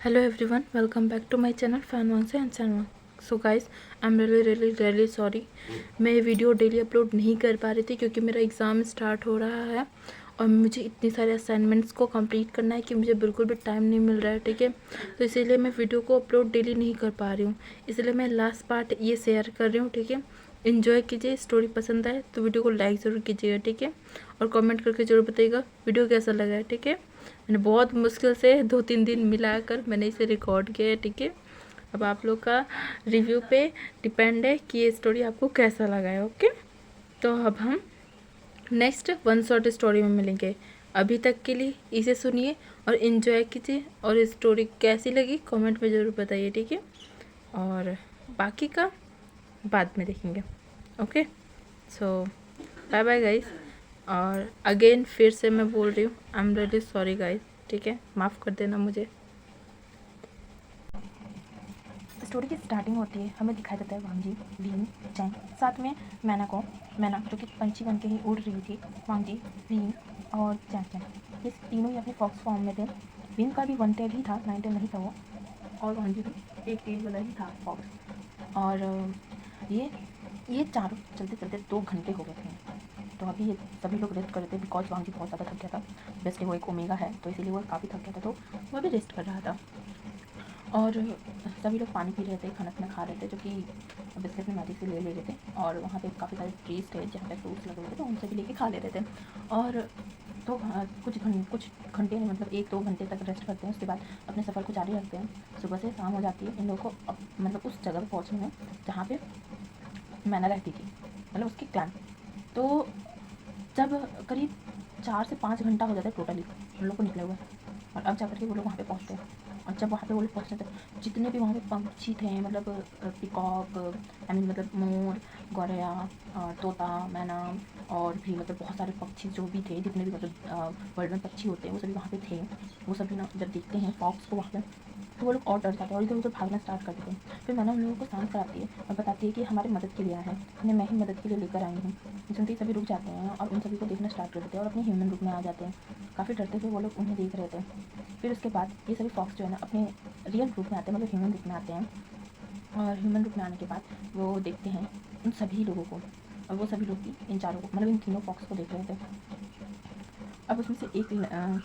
Hello everyone, welcome back to my channel Fanwang and Sanwang. So guys, I'm really sorry. मैं ये video daily upload नहीं कर पा रही थी क्योंकि मेरा एग्ज़ाम स्टार्ट हो रहा है और मुझे इतनी सारे असाइनमेंट्स को कंप्लीट करना है कि मुझे बिल्कुल भी टाइम नहीं मिल रहा है, ठीक है। तो इसीलिए मैं वीडियो को अपलोड डेली नहीं कर पा रही हूँ, इसलिए मैं लास्ट पार्ट ये शेयर कर रही हूँ, ठीक है। इन्जॉय कीजिए, स्टोरी पसंद आए तो वीडियो को लाइक ज़रूर कीजिएगा, ठीक है। और कमेंट करके ज़रूर बताइएगा वीडियो कैसा लगा है, ठीक है। मैंने बहुत मुश्किल से 2-3 दिन मिलाकर मैंने इसे रिकॉर्ड किया है, ठीक है। अब आप लोग का रिव्यू पे डिपेंड है कि ये स्टोरी आपको कैसा लगा है, ओके। तो अब हम नेक्स्ट वन शॉट स्टोरी में मिलेंगे। अभी तक के लिए इसे सुनिए और इन्जॉय कीजिए, और स्टोरी कैसी लगी कमेंट में ज़रूर बताइए, ठीक है। और बाकी का बाद में देखेंगे, ओके। सो बाय बाय गाइस। और अगेन फिर से मैं बोल रही हूँ, I am really sorry guys, ठीक है, माफ़ कर देना मुझे। स्टोरी की स्टार्टिंग होती है, हमें दिखाई देता है वांगजी, वीन, चैंग, साथ में मैना जो कि पंछी बन के ही उड़ रही थी। वांगजी, वीन और चैंग ये तीनों ही अपने फॉक्स फॉर्म में थे। वीन का भी 1 टेल ही था, 9 टेल नहीं था वो, और वांगजी भी 1 टेल वाला ही था फॉक्स। और ये चारों चलते चलते 2 घंटे हो गए थे। तो अभी ये सभी लोग रेस्ट कर रहे थे बिकॉज वांगजी बहुत ज़्यादा थक गया था। वैसे वो एक ओमेगा है तो इसीलिए वो काफ़ी थक गया था, तो वो भी रेस्ट कर रहा था। और सभी लोग पानी पी रहे थे, खाना पीना खा रहे थे, जो कि बिस्किट में मैजिक से ले रहे थे। और वहाँ पे काफ़ी सारे ट्रीज थे जहाँ पे फ्रूट्स लगे हुए थे, तो उनसे भी लेके खा ले रहे थे। और तो कुछ घंटे मतलब 1-2 घंटे तक रेस्ट करते हैं, उसके बाद अपने सफ़र को जारी रखते हैं। सुबह से शाम हो जाती है इन लोगों को मतलब उस जगह पर पहुँचने में जहाँ पे मैना रहती थी, मतलब उसकी क्लैन। तो जब करीब 4 से 5 घंटा हो जाता है टोटली उन लोग को निकले हुए, और अब जाकर के वो लोग वहाँ पे पहुँचते हैं। और जब वहाँ पे वो लोग पहुँचते थे, जितने भी वहाँ पे पंछी थे, मतलब पीकॉक, आई मीन मतलब मोर, गौरैया, तोता, मैना, और भी मतलब बहुत सारे पक्षी जो भी थे, जितने भी मतलब वर्ल्ड में पक्षी होते हैं वो सभी वहाँ पे थे। वो सभी ना जब देखते हैं फॉक्स को वहाँ पे, तो वो लोग और डर जाते हैं और इधर उधर भागना स्टार्ट कर देते हैं। फिर मैंने उन लोगों को शांत कराती है और बताती है कि हमारी मदद के लिए आए हैं, उन्हें मैं ही मदद के लिए लेकर आई हूँ। सुनते ही सभी रुक जाते हैं और उन सभी को देखना स्टार्ट कर देते हैं और अपने ह्यूमन रूप में आ जाते हैं। काफ़ी डरते हुए वो लोग उन्हें देख रहे थे। फिर उसके बाद ये सभी फॉक्स जो है ना अपने रियल रूप में आते हैं, मतलब ह्यूमन रूप में आते हैं। और ह्यूमन रूप में आने के बाद वो देखते हैं उन सभी लोगों को, और वो सभी लोग भी इन चारों को, मतलब इन तीनों फॉक्स को देख रहे थे। अब उसमें से एक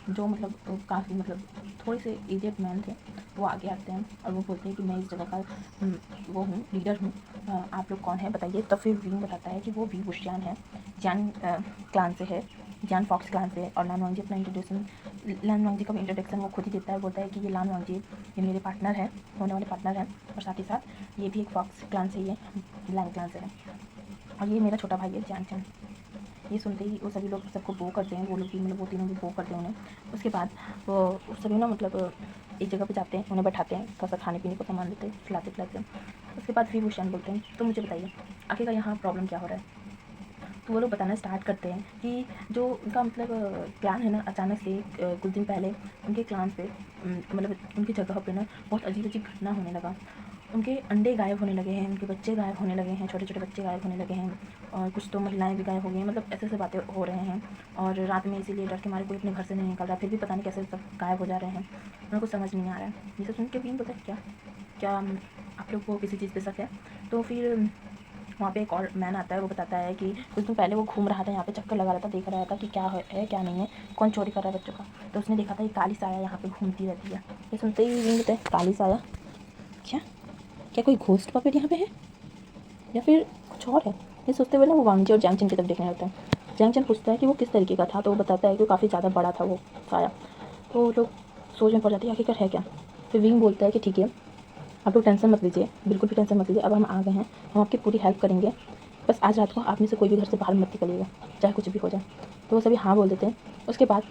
जो मतलब काफ़ी मतलब थोड़े से एजेड मैन थे, वो आगे आते हैं और वो बोलते हैं कि मैं इस जगह का वो हूँ, लीडर हूँ, आप लोग कौन है बताइए। तो फिर वीन बताता है कि वो वी बुशियान है, जान क्लान से है, जान फॉक्स क्लान से है। और लान वांगजी लान वांगजी का भी इंट्रोडक्शन वो खुद ही देता है, बोलता है कि ये लान वांगजी ये मेरे पार्टनर हैं, होने वाले पार्टनर हैं, और साथ ही साथ ये भी एक फॉक्स क्लान से ही है, लैंग क्लान से है, और ये मेरा छोटा भाई है जान चैन। ये सुनते ही वो सभी लोग सबको बो करते हैं, वो लोग भी मतलब वो तीनों भी बो करते हैं उन्हें। उसके बाद वो सभी ना मतलब एक जगह पे जाते हैं, उन्हें बैठाते हैं, थोड़ा सा खाने पीने को सामान देते हैं, खिलाते पिलाते हैं। उसके बाद फिर भूषण बोलते हैं, तो मुझे बताइए आखिर यहाँ प्रॉब्लम क्या हो रहा है। तो वो लोग बताना स्टार्ट करते हैं कि जो उनका मतलब क्लान है ना, अचानक से कुछ दिन पहले उनके क्लान पे मतलब उनकी जगह पे ना बहुत अजीब अजीब घटना होने लगा। उनके अंडे गायब होने लगे हैं, उनके बच्चे गायब होने लगे हैं, छोटे छोटे बच्चे गायब होने लगे हैं, और कुछ तो महिलाएं भी गायब हो गई हैं, मतलब ऐसे ऐसे बातें हो रहे हैं। और रात में इसीलिए डर के मारे कोई अपने घर से नहीं निकल रहा, फिर भी पता नहीं कैसे सब गायब हो जा रहे हैं, उनको समझ नहीं आ रहा है। ये सब सुन के भी पता है क्या क्या आप लोग को किसी चीज़ पे शक है। तो फिर वहाँ पे एक और मैन आता है, वो बताता है कि कुछ दिन पहले वो घूम रहा था यहाँ पे, चक्कर लगा रहा था, देख रहा था कि क्या है क्या नहीं है, कौन चोरी कर रहा है बच्चों का। तो उसने देखा था ये काली साया यहाँ पे घूमती रहती है। ये सुनते ही विंग होता है, काली साया क्या क्या कोई घोस्ट पपेट यहाँ पे है या फिर कुछ और है। ये सोचते हुए ना वो वांगजी और जैंगचन की तरफ देखने लगता है। जैंगचन पूछता है कि वो किस तरीके का था, तो वो बताता है कि वो काफ़ी ज़्यादा बड़ा था वो साया। तो वो लोग सोच में पड़ जाते हैं आखिरकार है क्या। फिर विंग बोलता है कि ठीक है, आप लोग टेंशन मत लीजिए, बिल्कुल भी टेंशन मत लीजिए, अब हम आ गए हैं, हम आपकी पूरी हेल्प करेंगे, बस आज रात को आप में से कोई भी घर से बाहर मत निकलिएगा, चाहे कुछ भी हो जाए। तो वो सभी हाँ बोल देते हैं। उसके बाद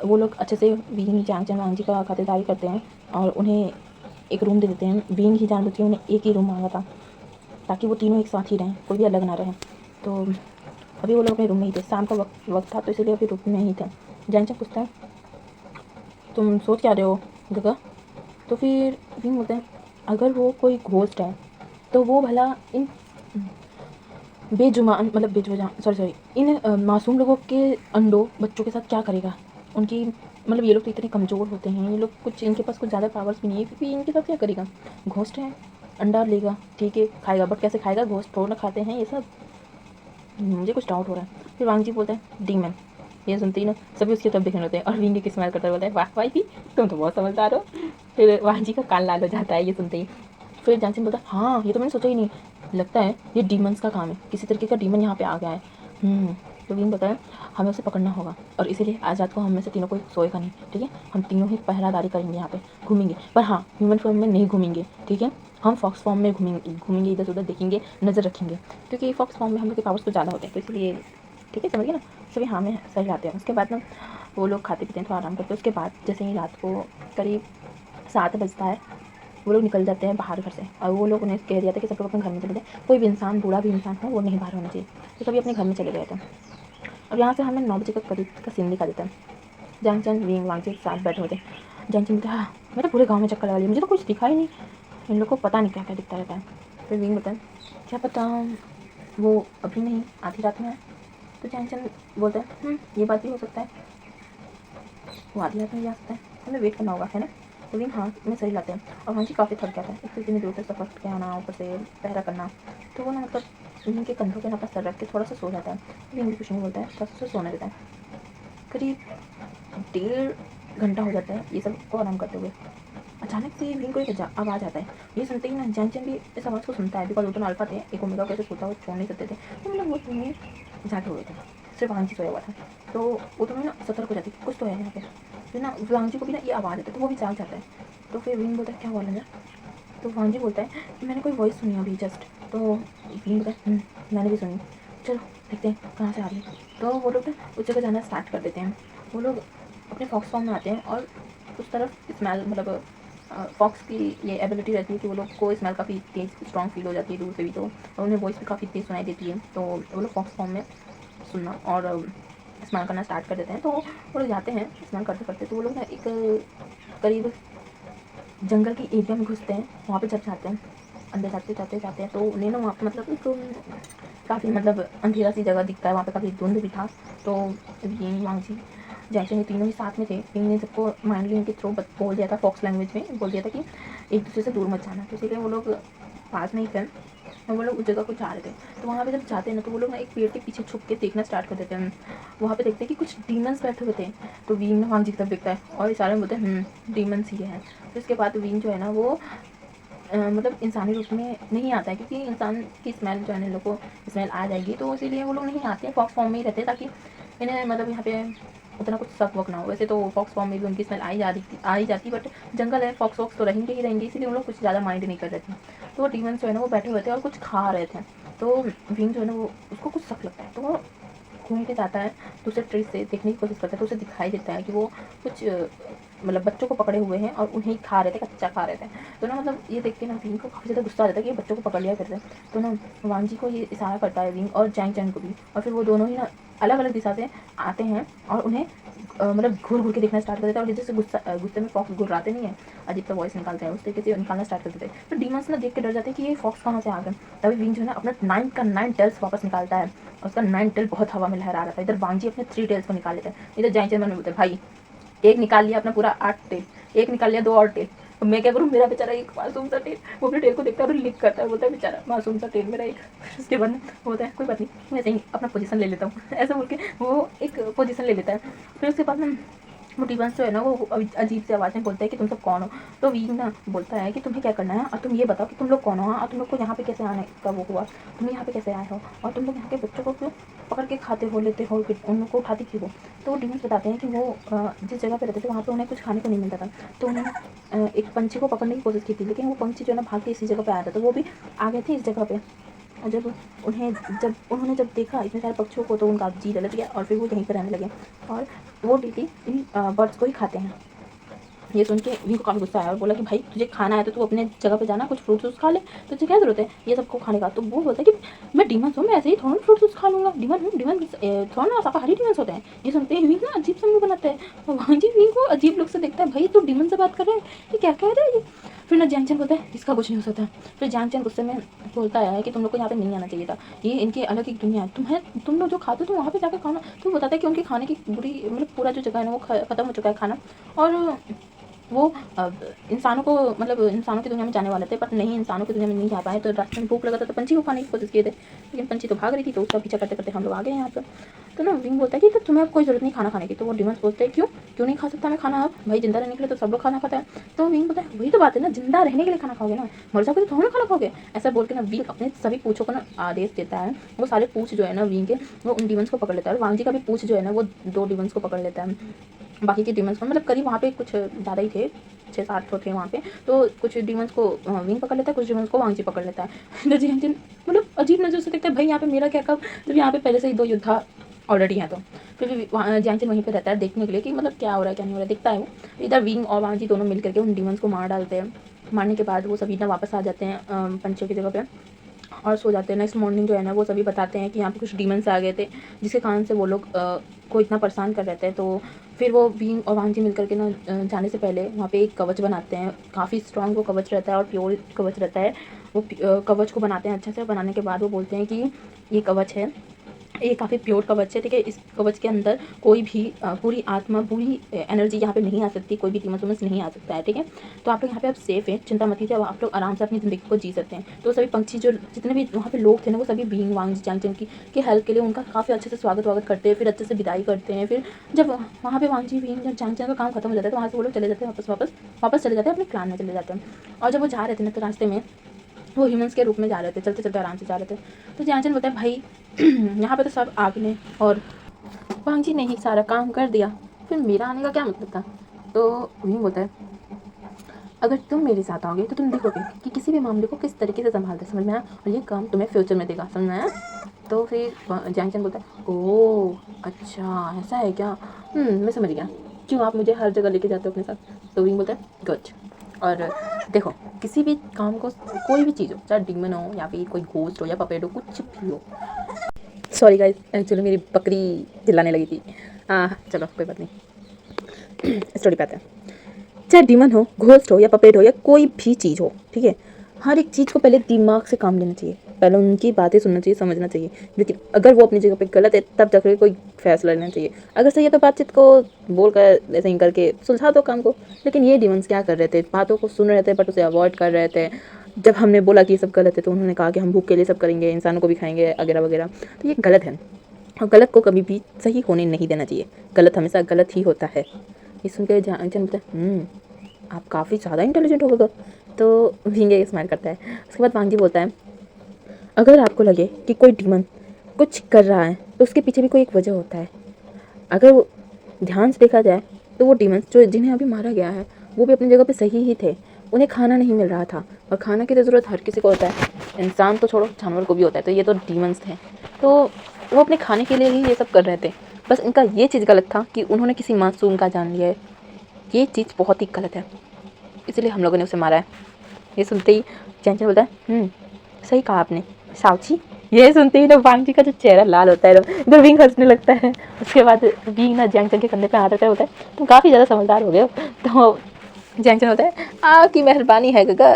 वो लोग अच्छे से वीन जैंगचन वांगजी का खातिरदारी करते हैं और उन्हें एक रूम दे देते हैं। वीन ही जानबूझ के उन्हें एक ही रूम मांगा था ताकि वो तीनों एक साथ ही रहें, कोई भी अलग ना रहे। तो अभी वो लोग अपने रूम में ही थे, शाम का वक्त था, तो इसीलिए अभी रूम में ही थे। जैंगचन पूछता है तुम सोच क्या रहे हो गगा। तो फिर विंग बोलते हैं अगर वो कोई घोस्ट है तो वो भला इन बेजुबान मतलब बेजुबान इन मासूम लोगों के अंडों बच्चों के साथ क्या करेगा, उनकी मतलब ये लोग तो इतने कमज़ोर होते हैं, ये लोग कुछ इनके पास कुछ ज़्यादा पावर्स भी नहीं है, क्योंकि इनके साथ क्या करेगा, घोस्ट है, अंडा लेगा ठीक है खाएगा, बट कैसे खाएगा, घोस्ट थोड़ा ना खाते हैं ये सब। मुझे कुछ डाउट हो रहा है। फिर वांग जी बोलता है डीमन। ये सुनते ही ना सभी उसकी तरफ देखने होते हैं और विंग की स्माइल करता बोलता है वाह भाई भी तुम तो बहुत समझदार हो। फिर वांग जी का कान लाल हो जाता है ये सुनते ही। फिर जानसिन बोलता है हाँ ये तो मैंने सोचा ही नहीं, लगता है ये डीमंस का काम है, किसी तरीके का डीमन यहाँ पे आ गया है। तो विंग बताया हमें उसे पकड़ना होगा और इसीलिए आज रात को हम में से तीनों कोई सोएगा नहीं, ठीक है, हम तीनों ही पहरादारी करेंगे यहाँ पे, घूमेंगे, पर हाँ ह्यूमन फॉर्म में नहीं घूमेंगे, ठीक है, हम फॉक्स फॉर्म में घूमेंगे इधर उधर देखेंगे, नज़र रखेंगे, क्योंकि फॉक्स फॉर्म में हम लोग के पावर्स तो ज़्यादा होते हैं, तो इसलिए ठीक है समझिए ना। सभी हाँ में सही आते हैं। उसके बाद ना वो लोग खाते पीते हैं, थोड़ा आराम करते हैं। उसके बाद जैसे ही रात को करीब 7 बजता है वो लोग निकल जाते हैं बाहर घर से, और वो लोग उन्हें कह दिया था कि सब लोग अपने घर में चले जाए, कोई भी इंसान बूढ़ा भी इंसान हो वो नहीं बाहर होना चाहिए, तो सभी अपने घर में चले गए थे। अब यहाँ से हमें 9 बजे का करीब का सीन दिखा देता है। जैंगचन विंग वांग से साथ बैठे होते हैं। जैंगचन बोलता है हाँ मैं तो पूरे गाँव में चक्कर लगा लिया, मुझे तो कुछ दिखा ही नहीं, इन लोग को पता नहीं क्या क्या दिखता रहता है। फिर विंग बताए क्या पता वो अभी नहीं आधी रात में है। तो जैंगचन बोलता है ये बात भी हो सकता है, वो आधी रात में भी आ सकता है, हमें वेट करना होगा है ना। तो विंग हाँ में सही लाते हैं। और वांग जी काफ़ी थक गया था, एक तो इतनी दूर से सफर के आना, ऊपर से पहरा करना, तो वो ना मतलब विंग के कंधों पे अपना सर रख के थोड़ा सा सो जाता है। विंग भी कुछ नहीं बोलता है, थोड़ा सा सोने देता है। करीब 1.5 घंटा हो जाता है ये सब को आराम करते हुए। अचानक से विंग को एक आवाज़ आता है। ये सुनते ही ना जैंगचन भी इस आवाज़ को सुनता है, बिकॉज वो तो अल्फा थे, एक ओमेगा कैसे सोता वो छोड़ नहीं सकते थे, तो मतलब वो में जाके हुए थे, सिर्फ वांग जी सोया हुआ था। तो वो तो ना सतर्क हो जाती है कुछ तो है यहाँ पे। फिर ना वांग जी को भी ना ये आवाज़ आती है तो वो भी जाग जाता है। तो फिर विंग बोलता है क्या हुआ लंगर। तो वांग जी बोलता है कि मैंने कोई वॉइस सुनी अभी जस्ट। तो विंग बोलता है मैंने भी सुनी, चलो देखते हैं कहाँ से आ रही है। तो वो लोग ना उस जगह जाना स्टार्ट कर देते हैं। वो लोग अपने फॉक्स फॉर्म में आते हैं और उस तरफ स्मेल मतलब फॉक्स की ये एबिलिटी रहती है कि वो लोग को स्मेल काफ़ी तेज़ स्ट्रॉन्ग फील हो जाती है दूर से भी, तो और उन्हें वॉइस भी काफ़ी तेज़ सुनाई देती है, तो वो लोग फॉक्स फॉर्म में सुनना और स्मेल करना स्टार्ट कर देते हैं। तो वो लोग जाते हैं स्मेल करते करते, तो वो लोग ना एक करीब जंगल की एरिया में घुसते हैं। वहाँ पे जब जाते हैं अंदर जाते हैं तो उन्हें ना वहाँ पे मतलब एक काफ़ी मतलब अंधेरा सी जगह दिखता है, वहाँ पे काफ़ी धुंध भी था। तो ये वांग जी जैसे ये तीनों ही साथ में थे, इन्होंने सबको माइंडली इनके थ्रू बोल दिया था, फॉक्स लैंग्वेज में बोल दिया था कि एक दूसरे से दूर मत जाना, तो इसीलिए वो लोग पास में ही थे और वो लोग उस जगह को जा रहे थे। तो वहाँ पे जब जाते हैं ना तो वो लोग ना एक पेड़ के पीछे छुप के देखना स्टार्ट कर देते हैं। वहाँ पे देखते हैं कि कुछ डीमंस बैठे हुए थे। तो विंग ना वांग जी की तरफ देखता है और इशारे में बोलते हैं डीमंस ही है। तो इसके बाद विंग जो है ना वो मतलब इंसानी रूप में नहीं आता है, क्योंकि इंसान की स्मेल जो है ना लोगों को स्मेल आ जाएगी, तो इसीलिए वो लोग नहीं आते हैं, फॉक्स फॉर्म में ही रहते हैं ताकि इन्हें मतलब यहाँ पे उतना कुछ शक वक ना हो। वैसे तो फॉक्स फॉर्म में भी उनकी स्मेल आ ही जाती, बट जंगल है, फॉक्स वॉक्स तो रहेंगे ही रहेंगे, इसीलिए वो लोग कुछ ज़्यादा माइंड नहीं कर रहे थे। तो वो डीमंस जो है ना वो बैठे हुए थे और कुछ खा रहे थे। तो विंग जो है ना वो उसको कुछ शक लगता है, तो वो घूम के जाता है दूसरे ट्री से देखने की कोशिश करता है। तो उसे दिखाई देता है कि वो कुछ मतलब बच्चों को पकड़े हुए हैं और उन्हें खा रहे थे, कच्चा खा रहे थे। तो ना मतलब ये देख के ना विंग को काफ़ी ज़्यादा गुस्सा आ जाता है कि ये बच्चों को पकड़ लिया करते हैं। तो ना वांग जी को ये इशारा करता है विंग और जैंगचन को भी, और फिर वो दोनों ही ना अलग अलग दिशा से आते हैं और उन्हें मतलब घूर घूर के देखना स्टार्ट कर देता है। और जैसे गुस्से में फॉक्स घुराते नहीं है, अजीब सा वॉइस निकालते हैं, उस तरीके से निकालना स्टार्ट कर देते हैं। तो डीमंस ना देख के डर जाते हैं कि ये फॉक्स कहाँ से आ गए। तभी विंग जो है ना अपना 9 का 9 टेल्स वापस निकालता है और उसका 9 टेल बहुत हवा में लहरा रहा था। इधर वांग जी अपने 3 टेल्स को निकाल लेते हैं। इधर जैंगचन मन में बोलते हैं भाई एक निकाल लिया अपना पूरा 8 टेल, एक निकाल लिया 2 और टेल, तो मैं क्या करूँ, मेरा बेचारा एक मासूम सा टेल। वो अपने टेल को देखता है और लिक करता है, बोलता है बेचारा मासूम सा टेल मेरा एक। उसके बाद बोलता है कोई बात नहीं, मैं ऐसे ही अपना पोजीशन ले लेता हूँ ऐसा बोल के वो एक पोजीशन ले लेता है। फिर उसके बाद ना वो डीमंस जो है ना वो अजीब सी आवाज़ में बोलता है कि तुम सब कौन हो। तो विंग ना बोलता है कि तुम्हें क्या करना है और तुम ये बताओ कि तुम लोग कौन हो, और तुम लोग को यहाँ पे कैसे आने का वो हुआ, तुम यहाँ पे कैसे आए हो, और तुम लोग यहाँ के बच्चों को क्यों पकड़ के खाते हो, लेते हो, उन लोग को उठाते क्यों हो। तो डीमंस बताते हैं कि वो जिस जगह पे रहते थे वहाँ पे उन्हें कुछ खाने को नहीं मिलता था, तो उन्होंने एक पंछी को पकड़ने की कोशिश की थी, लेकिन वो पंछी जो है ना भाग के इसी जगह पे आया था, तो वो भी आ गए थे इस जगह पे। और जब उन्होंने देखा इतने सारे पक्षियों को, तो उनका जी लग गया और फिर वो यहीं पर रहने लगे और वो डेली इन बर्ड्स को ही खाते हैं। ये सुन के विंग को काफ़ी गुस्सा आया और बोला कि भाई तुझे खाना है तो तू अपने जगह पे जाना, कुछ फ्रूट्स खा ले, तुझे क्या जरूरत है ये सबको खाने का। तो वो बोलता है कि मैं डीमंस हूँ, मैं ऐसे ही थोड़ा फ्रूट्स खा लूँगा, डीमन थोड़ा ना शाकाहारी डीमंस होते हैं। ये सुनते ही विंग ना अजीब सा मुँह बनाता है। वांग जी विंग को अजीब लोग से देखता है, भाई तू डीमन से बात कर रहा है, ये क्या कह रहा है ये। फिर ना जैंग चैन बोलता है इसका कुछ नहीं हो सकता। फिर जैंग चैन गुस्से में बोलता है कि तुम लोग को यहाँ पे नहीं आना चाहिए था, ये इनकी अलग एक दुनिया है, तुम लोग जो खाते हो तुम वहाँ पे जाकर खाना। तो बताता है कि उनके खाने की बुरी मतलब पूरा जो जगह है ना वो ख़त्म हो चुका है खाना, और वो इंसानों को मतलब इंसानों की दुनिया में जाने वाले थे, बट नहीं, इंसानों की दुनिया में नहीं जा पाए। तो रास्ते में भूख लगा था तो पंछी को खाने की कोशिश किए थे, लेकिन पंछी तो भाग रही थी, तो उसका पीछा करते करते हम लोग आ गए यहाँ पर। तो ना विंग बोलता है कि तो तुम्हें अब कोई ज़रूरत नहीं खाना खाने की। तो वो डिमंस बोलते हैं क्यों नहीं खा सकता मैं खाना, अब भाई जिंदा रहने के लिए तो सब लोग खाना खाता है। तो विंग बोलता है वही तो बात है ना, जिंदा रहने के लिए खाना खाओगे ना, मर जाओगे तो थोड़ा खाना खाओगे। ऐसा बोल के ना विंग अपने सभी पूछों को ना आदेश देता है। वो सारे पूछ जो है ना विंग के, वो उन डिमंस को पकड़ लेता है, और वांग जी का भी पूछ जो है ना वो 2 डिमंस को पकड़ लेता है। बाकी के डिमंस को मतलब करीब वहाँ पे कुछ ज़्यादा ही थे, 6-7 तो थे वहाँ पे। तो कुछ डिमंस को विंग पकड़ लेता है, कुछ डिमंस को वांग जी पकड़ लेता है। तो जी मतलब अजीब नज़र से देखता है, भाई यहाँ पे मेरा क्या कब, जब यहाँ पे पहले से ही 2 योद्धा ऑलरेडी हैं। तो फिर भी जैंगचन वहीं पे रहता है देखने के लिए कि मतलब क्या हो रहा है क्या नहीं हो रहा है, दिखता है वो। इधर विंग और वांग जी दोनों मिल करके उन डिमंस को मार डालते हैं। मारने के बाद वो सभी ना वापस आ जाते हैं पंछियों की जगह पे और सो जाते हैं। नेक्स्ट मॉर्निंग जो है ना वो सभी बताते हैं कि यहाँ पे कुछ डीमंस आ गए थे, जिसके कारण से वो लोग को इतना परेशान कर रहे थे। तो फिर वो विंग और वांग जी मिल करके ना जाने से पहले वहाँ पे एक कवच बनाते हैं, काफ़ी स्ट्रॉन्ग वो कवच रहता है और प्योर कवच रहता है। वो कवच को बनाते हैं अच्छे से, बनाने के बाद वो बोलते हैं कि ये कवच है, ये काफ़ी प्योर कवच है, ठीक है। इस कवच के अंदर कोई भी बुरी आत्मा, बुरी एनर्जी यहाँ पे नहीं आ सकती, कोई भी टीमस उमस नहीं आ सकता है, ठीक है। तो आप लोग यहाँ पे अब सेफ़ हैं, चिंता मत कीजिए, अब आप लोग आराम से अपनी ज़िंदगी को जी सकते हैं। तो सभी पंछी जो जितने भी वहाँ पे लोग थे ना वो सभी बीइंग वांग जैंगचन की हेल्प के लिए उनका काफ़ी अच्छे से स्वागत वागत करते हैं, फिर अच्छे से विदाई करते हैं। फिर जब वहाँ पे वांग जी बीइंग जैंगचन का काम खत्म हो जाता है तो वहाँ से वो लोग चले जाते हैं, वापस चले जाते हैं, अपने क्लान में चले जाते हैं। और जब वो जा रहे थे ना तो रास्ते में वो ह्यूमंस के रूप में जा रहे थे, चलते चलते आराम से जा रहे थे। तो जैंगचन बोलता है भाई यहाँ पे तो सब आग ने और वांग जी ने ही सारा काम कर दिया, फिर मेरा आने का क्या मतलब था। तो वही बोलता है अगर तुम मेरे साथ आओगे तो तुम देखोगे कि किसी भी मामले को किस तरीके से संभालते, समझ में आया, और ये काम तुम्हें फ्यूचर में देगा, समझ में आया। तो फिर जैंगचन बोलता है ओह अच्छा ऐसा है क्या, मैं समझ गया, क्यों आप मुझे हर जगह लेके जाते हो अपने साथ। तो विंग बोलता है गुड। और देखो किसी भी काम को, कोई भी चीज़ हो, चाहे डीमन हो या फिर कोई घोस्ट हो या पपेट हो, कुछ भी हो। सॉरी गाइस, एक्चुअली मेरी बकरी चिल्लाने लगी थी। हाँ चलो कोई बात नहीं, स्टोरी पे आते हैं। चाहे डीमन हो, घोस्ट हो या पपेट हो या कोई भी चीज़ हो, ठीक है, हर एक चीज़ को पहले दिमाग से काम लेना चाहिए, पहले उनकी बातें सुनना चाहिए, समझना चाहिए। लेकिन अगर वो अपनी जगह पे गलत है तब जाकर कोई फैसला लेना चाहिए। अगर सही है तो बातचीत को बोल कर ऐसे ही करके सुलझा दो काम को। लेकिन ये डिमंस क्या कर रहे थे, बातों को सुन रहे थे बट उसे अवॉइड कर रहे थे। जब हमने बोला कि ये सब गलत है तो उन्होंने कहा कि हम भूख के लिए सब करेंगे, इंसानों को भी खाएंगे वगैरह वगैरह। तो ये गलत है और गलत को कभी भी सही होने नहीं देना चाहिए, गलत हमेशा गलत ही होता है। ये सुन के जैंगचन बोलता है आप काफ़ी ज़्यादा इंटेलिजेंट हो गए। तो विंग स्माइल करता है। उसके बाद वांग जी बोलता है अगर आपको लगे कि कोई डीमन कुछ कर रहा है तो उसके पीछे भी कोई एक वजह होता है। अगर वो ध्यान से देखा जाए तो वो डीमंस जो जिन्हें अभी मारा गया है वो भी अपनी जगह पे सही ही थे। उन्हें खाना नहीं मिल रहा था, और खाना की तो ज़रूरत हर किसी को होता है, इंसान तो छोड़ो जानवर को भी होता है। तो ये तो डीमंस थे, तो वो अपने खाने के लिए ही ये सब कर रहे थे। बस इनका ये चीज़ गलत था कि उन्होंने किसी मासूम का जान लिया है, ये चीज़ बहुत ही गलत है, इसलिए हम लोगों ने उसे मारा है। ये सुनते ही चैंचन बोलता है सही कहा आपने साउची। ये सुनते ही ना वांग जी का जो चेहरा लाल होता है, इधर विंग हंसने लगता है। उसके बाद विंग ना जैंगचन के कंधे पे हाथ रखता है, होता है तुम काफ़ी ज़्यादा समझदार हो गए हो। तो जैंगचन होता है आपकी मेहरबानी है गगा।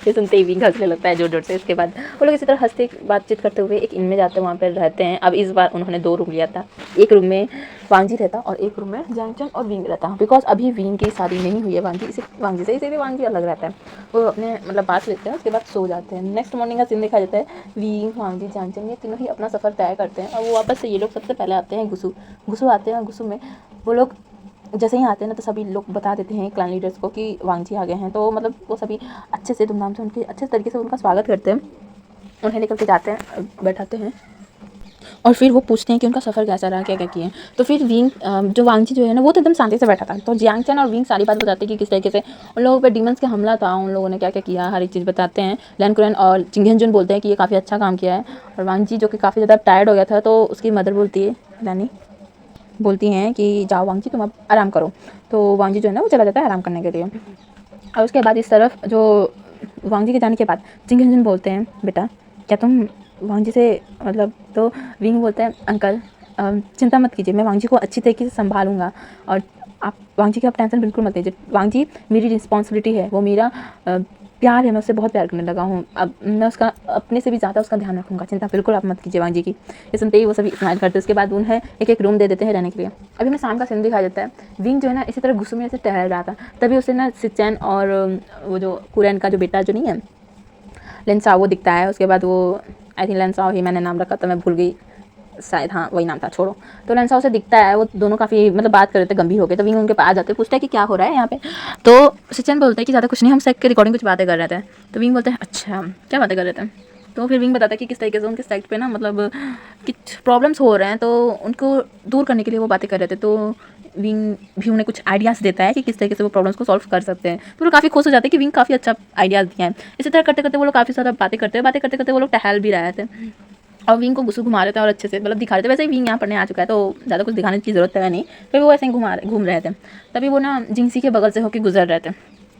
ये सुनते ही विंग हंसने लगता है जोर जोर से। इसके बाद वो लोग इसी तरह हंसते बातचीत करते हुए एक इन में जाते हैं, वहाँ पर रहते हैं। अब इस बार उन्होंने 2 रूम लिया था, एक रूम में वांग जी रहता और एक रूम में जैंगचन और विंग रहता, बिकॉज अभी विंग की शादी नहीं हुई है वांग जी से, इसीलिए वांग जी अलग रहता है। वो अपने मतलब बात लेते हैं, उसके बाद सो जाते हैं। नेक्स्ट मॉर्निंग का सीन दिखा जाता है, विंग वांग जी जैंगचन ये तीनों ही अपना सफ़र तय करते हैं, और वो वापस से ये लोग सबसे पहले आते हैं गुसु आते हैं। गुसु में वो लोग जैसे ही आते हैं ना तो सभी लोग बता देते हैं क्लान लीडर्स को कि वांग जी आ गए हैं। तो मतलब वो सभी अच्छे से धूमधाम से उनके अच्छे तरीके से उनका स्वागत करते हैं, उन्हें लेकर के जाते हैं, बैठाते हैं, और फिर वो पूछते हैं कि उनका सफ़र कैसा रहा, क्या क्या किए। तो फिर विंग जो वांग जी जो है ना वो तो एकदम शांति से बैठा था। तो जैंगचन और विंग सारी बात बताते हैं कि किस तरीके से उन लोगों पर डीमंस का हमला था, उन लोगों ने क्या क्या किया, हर एक चीज़ बताते हैं। लैनकुरन और चिंगेंजुन बोलते हैं कि ये काफ़ी अच्छा काम किया है। और वांग जी जो कि काफ़ी ज़्यादा टायर्ड हो गया था, तो उसकी मदर बोलती है रानी बोलती हैं कि जाओ वांग जी तुम अब आराम करो। तो वांग जी जो है ना वो चला जाता है आराम करने के लिए। और उसके बाद इस तरफ जो वांग जी के जाने के बाद चिंगेंजुन बोलते हैं बेटा क्या तुम वांग जी से मतलब। तो विंग बोलता है अंकल चिंता मत कीजिए, मैं वांग जी को अच्छी तरीके से संभालूंगा, और आप वांग जी की आप टेंशन बिल्कुल मत लीजिए, वांग जी मेरी रिस्पॉन्सिबिलिटी है, वो मेरा प्यार है, मैं उससे बहुत प्यार करने लगा हूँ, अब मैं उसका अपने से भी ज़्यादा उसका ध्यान रखूँगा, चिंता बिल्कुल आप मत कीजिए वांग जी की। ये सुनते ही वो सभी स्माइल करते हैं। उसके बाद उन्हें एक एक रूम दे देते हैं रहने के लिए। अभी हमें शाम का सीन दिखाई देता है। विंग जो है ना इसी तरह गुस्से में ऐसे टहल रहा था, तभी उसे ना सिचैन और वो जो कुरैन का जो बेटा जो नहीं है लेंसाओ वो दिखता है। उसके बाद वो आई थिंक लेंसाओ ही मैंने नाम रखा था, मैं भूल गई, शायद हाँ वही नाम था, छोड़ो। तो लेंसाओ से दिखता है, वो दोनों काफ़ी मतलब बात कर रहे थे गंभीर हो गए। तो विंग उनके पास जाते हैं, पूछता है कि क्या हो रहा है यहाँ पे। तो सिचैन बोलते हैं कि ज़्यादा कुछ नहीं, हम सेक के रिकॉर्डिंग कुछ बातें कर रहे थे। तो विंग बोलते हैं अच्छा क्या बातें कर रहे थे। तो फिर विंग बताता है कि किस तरीके से उनके साइड पे ना मतलब कुछ प्रॉब्लम्स हो रहे हैं, तो उनको दूर करने के लिए वो बातें कर रहे थे। तो विंग भी उन्हें कुछ आइडियाज़ देता है कि किस तरीके से वो प्रॉब्लम्स को सॉल्व कर सकते हैं। तो वो लोग काफ़ी खुश हो जाते हैं कि विंग काफ़ी अच्छा आइडियाज़ दिया है। इसी तरह करते करते वो लोग काफ़ी सारा बातें करते करते वो लोग टहल भी रहे थे और विंग को गुस्सू घुमा रहे थे और अच्छे से मतलब दिखा रहे थे। वैसे ही विंग यहाँ पढ़ने आ चुका है तो ज़्यादा कुछ दिखाने की ज़रूरत है नहीं, फिर वो ऐसे ही घूम रहे थे। तभी वो ना जिंगसी के बगल से होकर गुजर रहे थे।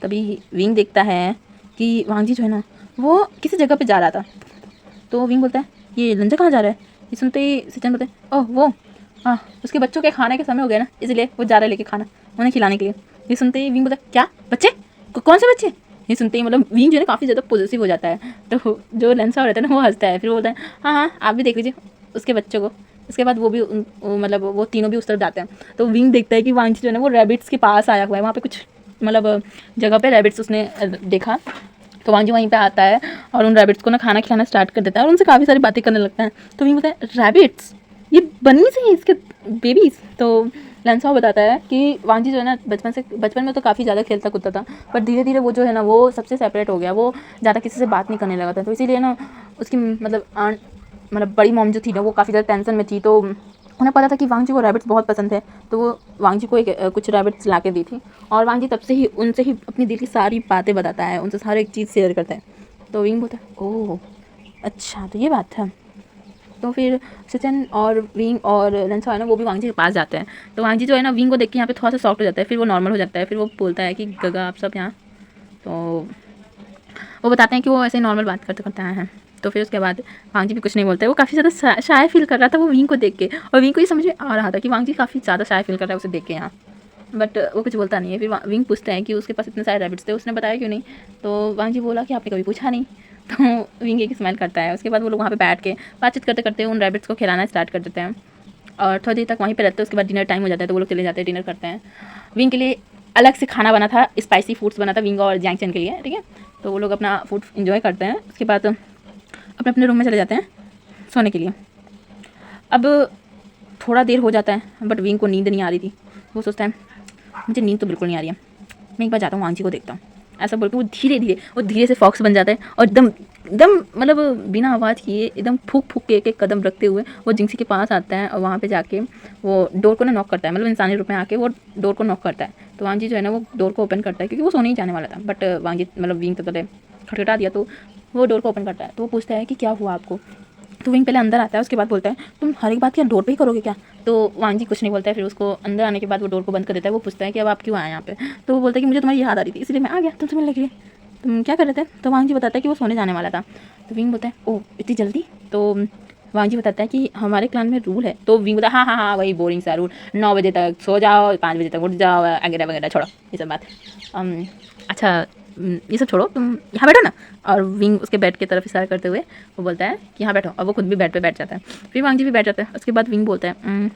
तभी विंग देखता है कि वांग जी जो है ना वो किसी जगह पे जा रहा था। तो विंग बोलता है ये लंजा कहाँ जा रहा है। ये सुनते ही सिचन बोलते हैं ओह वो हाँ उसके बच्चों के खाने के समय हो गया ना, इसलिए वो जा रहा है लेके खाना उन्हें खिलाने के लिए। ये सुनते ही विंग बोलता है क्या बच्चे, कौन से बच्चे। ये सुनते ही मतलब विंग जो है काफ़ी ज़्यादा पॉजिटिव हो जाता है। तो जो लेंसा रहता है ना वो हंसता है, फिर वो बोलता है हाँ हाँ आप भी देख लीजिए उसके बच्चों को। उसके बाद वो भी मतलब वो तीनों भी उस तरफ जाते हैं। तो विंग देखता है कि वांग जो है ना वो रैबिट्स के पास आया हुआ है, वहाँ पे कुछ मतलब जगह पे रैबिट्स उसने देखा। तो वांग जी वहीं पे आता है और उन रैबिट्स को ना खाना खिलाना स्टार्ट कर देता है और उनसे काफ़ी सारी बातें करने लगता है। तो विंग बोलता है रैबिट्स ये बनी से ही इसके बेबीज़। तो लेंसाओ बताता है कि वांग जी जो है ना बचपन में तो काफ़ी ज़्यादा खेलता कूदता था, पर धीरे धीरे वो जो है ना वो सबसे सेपरेट हो गया, वो ज़्यादा किसी से बात नहीं करने लगा था। तो इसीलिए ना उसकी मतलब आंट मतलब बड़ी मॉम जो थी ना वो काफ़ी ज़्यादा टेंशन में थी। तो उन्हें पता था कि वांग जी को रैबिट्स बहुत पसंद है, तो वो वांग जी को कुछ रैबिट्स ला के दी थी और वांग जी तब से ही उनसे ही अपनी दिल की सारी बातें बताता है, उनसे हर एक चीज़ शेयर करता है। तो विंग बोलता है ओह अच्छा तो ये बात था। तो फिर सिचन और विंग और लेंसाओ है ना वो भी वांग जी के पास जाते हैं। तो वांग जी जो है ना विंग को देख के यहाँ पे थोड़ा सा सॉफ्ट हो जाता है, फिर वो नॉर्मल हो जाता है। फिर वो बोलता है कि गगा आप सब यहाँ, तो वो बताते हैं कि वो ऐसे ही नॉर्मल बात करते करते आए हैं। तो फिर उसके बाद वांग जी भी कुछ नहीं बोलते, वो काफ़ी ज़्यादा शाय फील कर रहा था वो विंग को देख के, और विंग को ये समझ में आ रहा था कि वांग जी काफ़ी ज़्यादा शाय फील कर रहा है उसे देख के यहाँ, बट वो कुछ बोलता नहीं है। फिर विंग पूछते हैं कि उसके पास इतने सारे रैबिट्स थे, उसने बताया क्यों नहीं। तो वांग जी बोला कि आपने कभी पूछा नहीं। तो विंग एक स्माइल करता है। उसके बाद वो लोग वहाँ पे बैठ के बातचीत करते करते उन रैबिट्स को खिलाना स्टार्ट कर देते हैं और थोड़ी देर तक वहीं पे रहते हैं। उसके बाद डिनर टाइम हो जाता है तो वो लोग चले जाते हैं डिनर करते हैं। विंग के लिए अलग से खाना बना था, स्पाइसी फूड्स बना था विंग और जैंग चैन के लिए, ठीक है। तो वो लोग अपना फूड इन्जॉय करते हैं। उसके बाद अपने अपने रूम में चले जाते हैं सोने के लिए। अब थोड़ा देर हो जाता है बट विंग को नींद नहीं आ रही थी। वो सोचता है मुझे नींद तो बिल्कुल नहीं आ रही है, मैं एक बार जाता हूँ वांग जी को देखता हूँ। ऐसा बोल के वो धीरे से फॉक्स बन जाता है और एकदम एकदम मतलब बिना आवाज़ किए एकदम फूक फूक के एक एक कदम रखते हुए वो जिंगसी के पास आता है और वहाँ पे जाके वो डोर को ना नॉक करता है, मतलब इंसानी रूप में आके वो डोर को नॉक करता है। तो वांग जी जो है ना वो डोर को ओपन करता है क्योंकि वो सोने ही जाने वाला था, बट वांग जी मतलब विंग तो पहले खटखटा दिया तो वो डोर को ओपन करता है। तो वो पूछता है कि क्या हुआ आपको। तो विंग पहले अंदर आता है, उसके बाद बोलता है तुम हर एक बात क्या डोर पे ही करोगे क्या। तो वांग जी कुछ नहीं बोलता है। फिर उसको अंदर आने के बाद वो डोर को बंद कर देता है। वो पूछता है कि अब आप क्यों आए यहाँ पे। तो वो बोलता है कि मुझे तुम्हारी याद आ रही थी इसलिए मैं आ गया तुमसे मिलने के लिए। तुम क्या कर रहे थे। तो वांग जी बताता है कि वो सोने जाने वाला था। तो विंग बोलता है ओह इतनी जल्दी। तो वांग जी बताता है कि हमारे क्लान में रूल है। तो विंग बोलता है हाँ वही बोरिंग सा रूल, 9 बजे तक सो जाओ, 5 बजे तक उठ जाओ वगैरह वगैरह, छोड़ो ये सब बात। अच्छा ये सब छोड़ो, तुम यहाँ बैठो ना। और विंग उसके बेड की तरफ इशारा करते हुए वो बोलता है कि यहाँ बैठो, और वो खुद भी बेड पे बैठ जाता है। फिर वांग जी भी बैठ जाता है। उसके बाद विंग बोलता है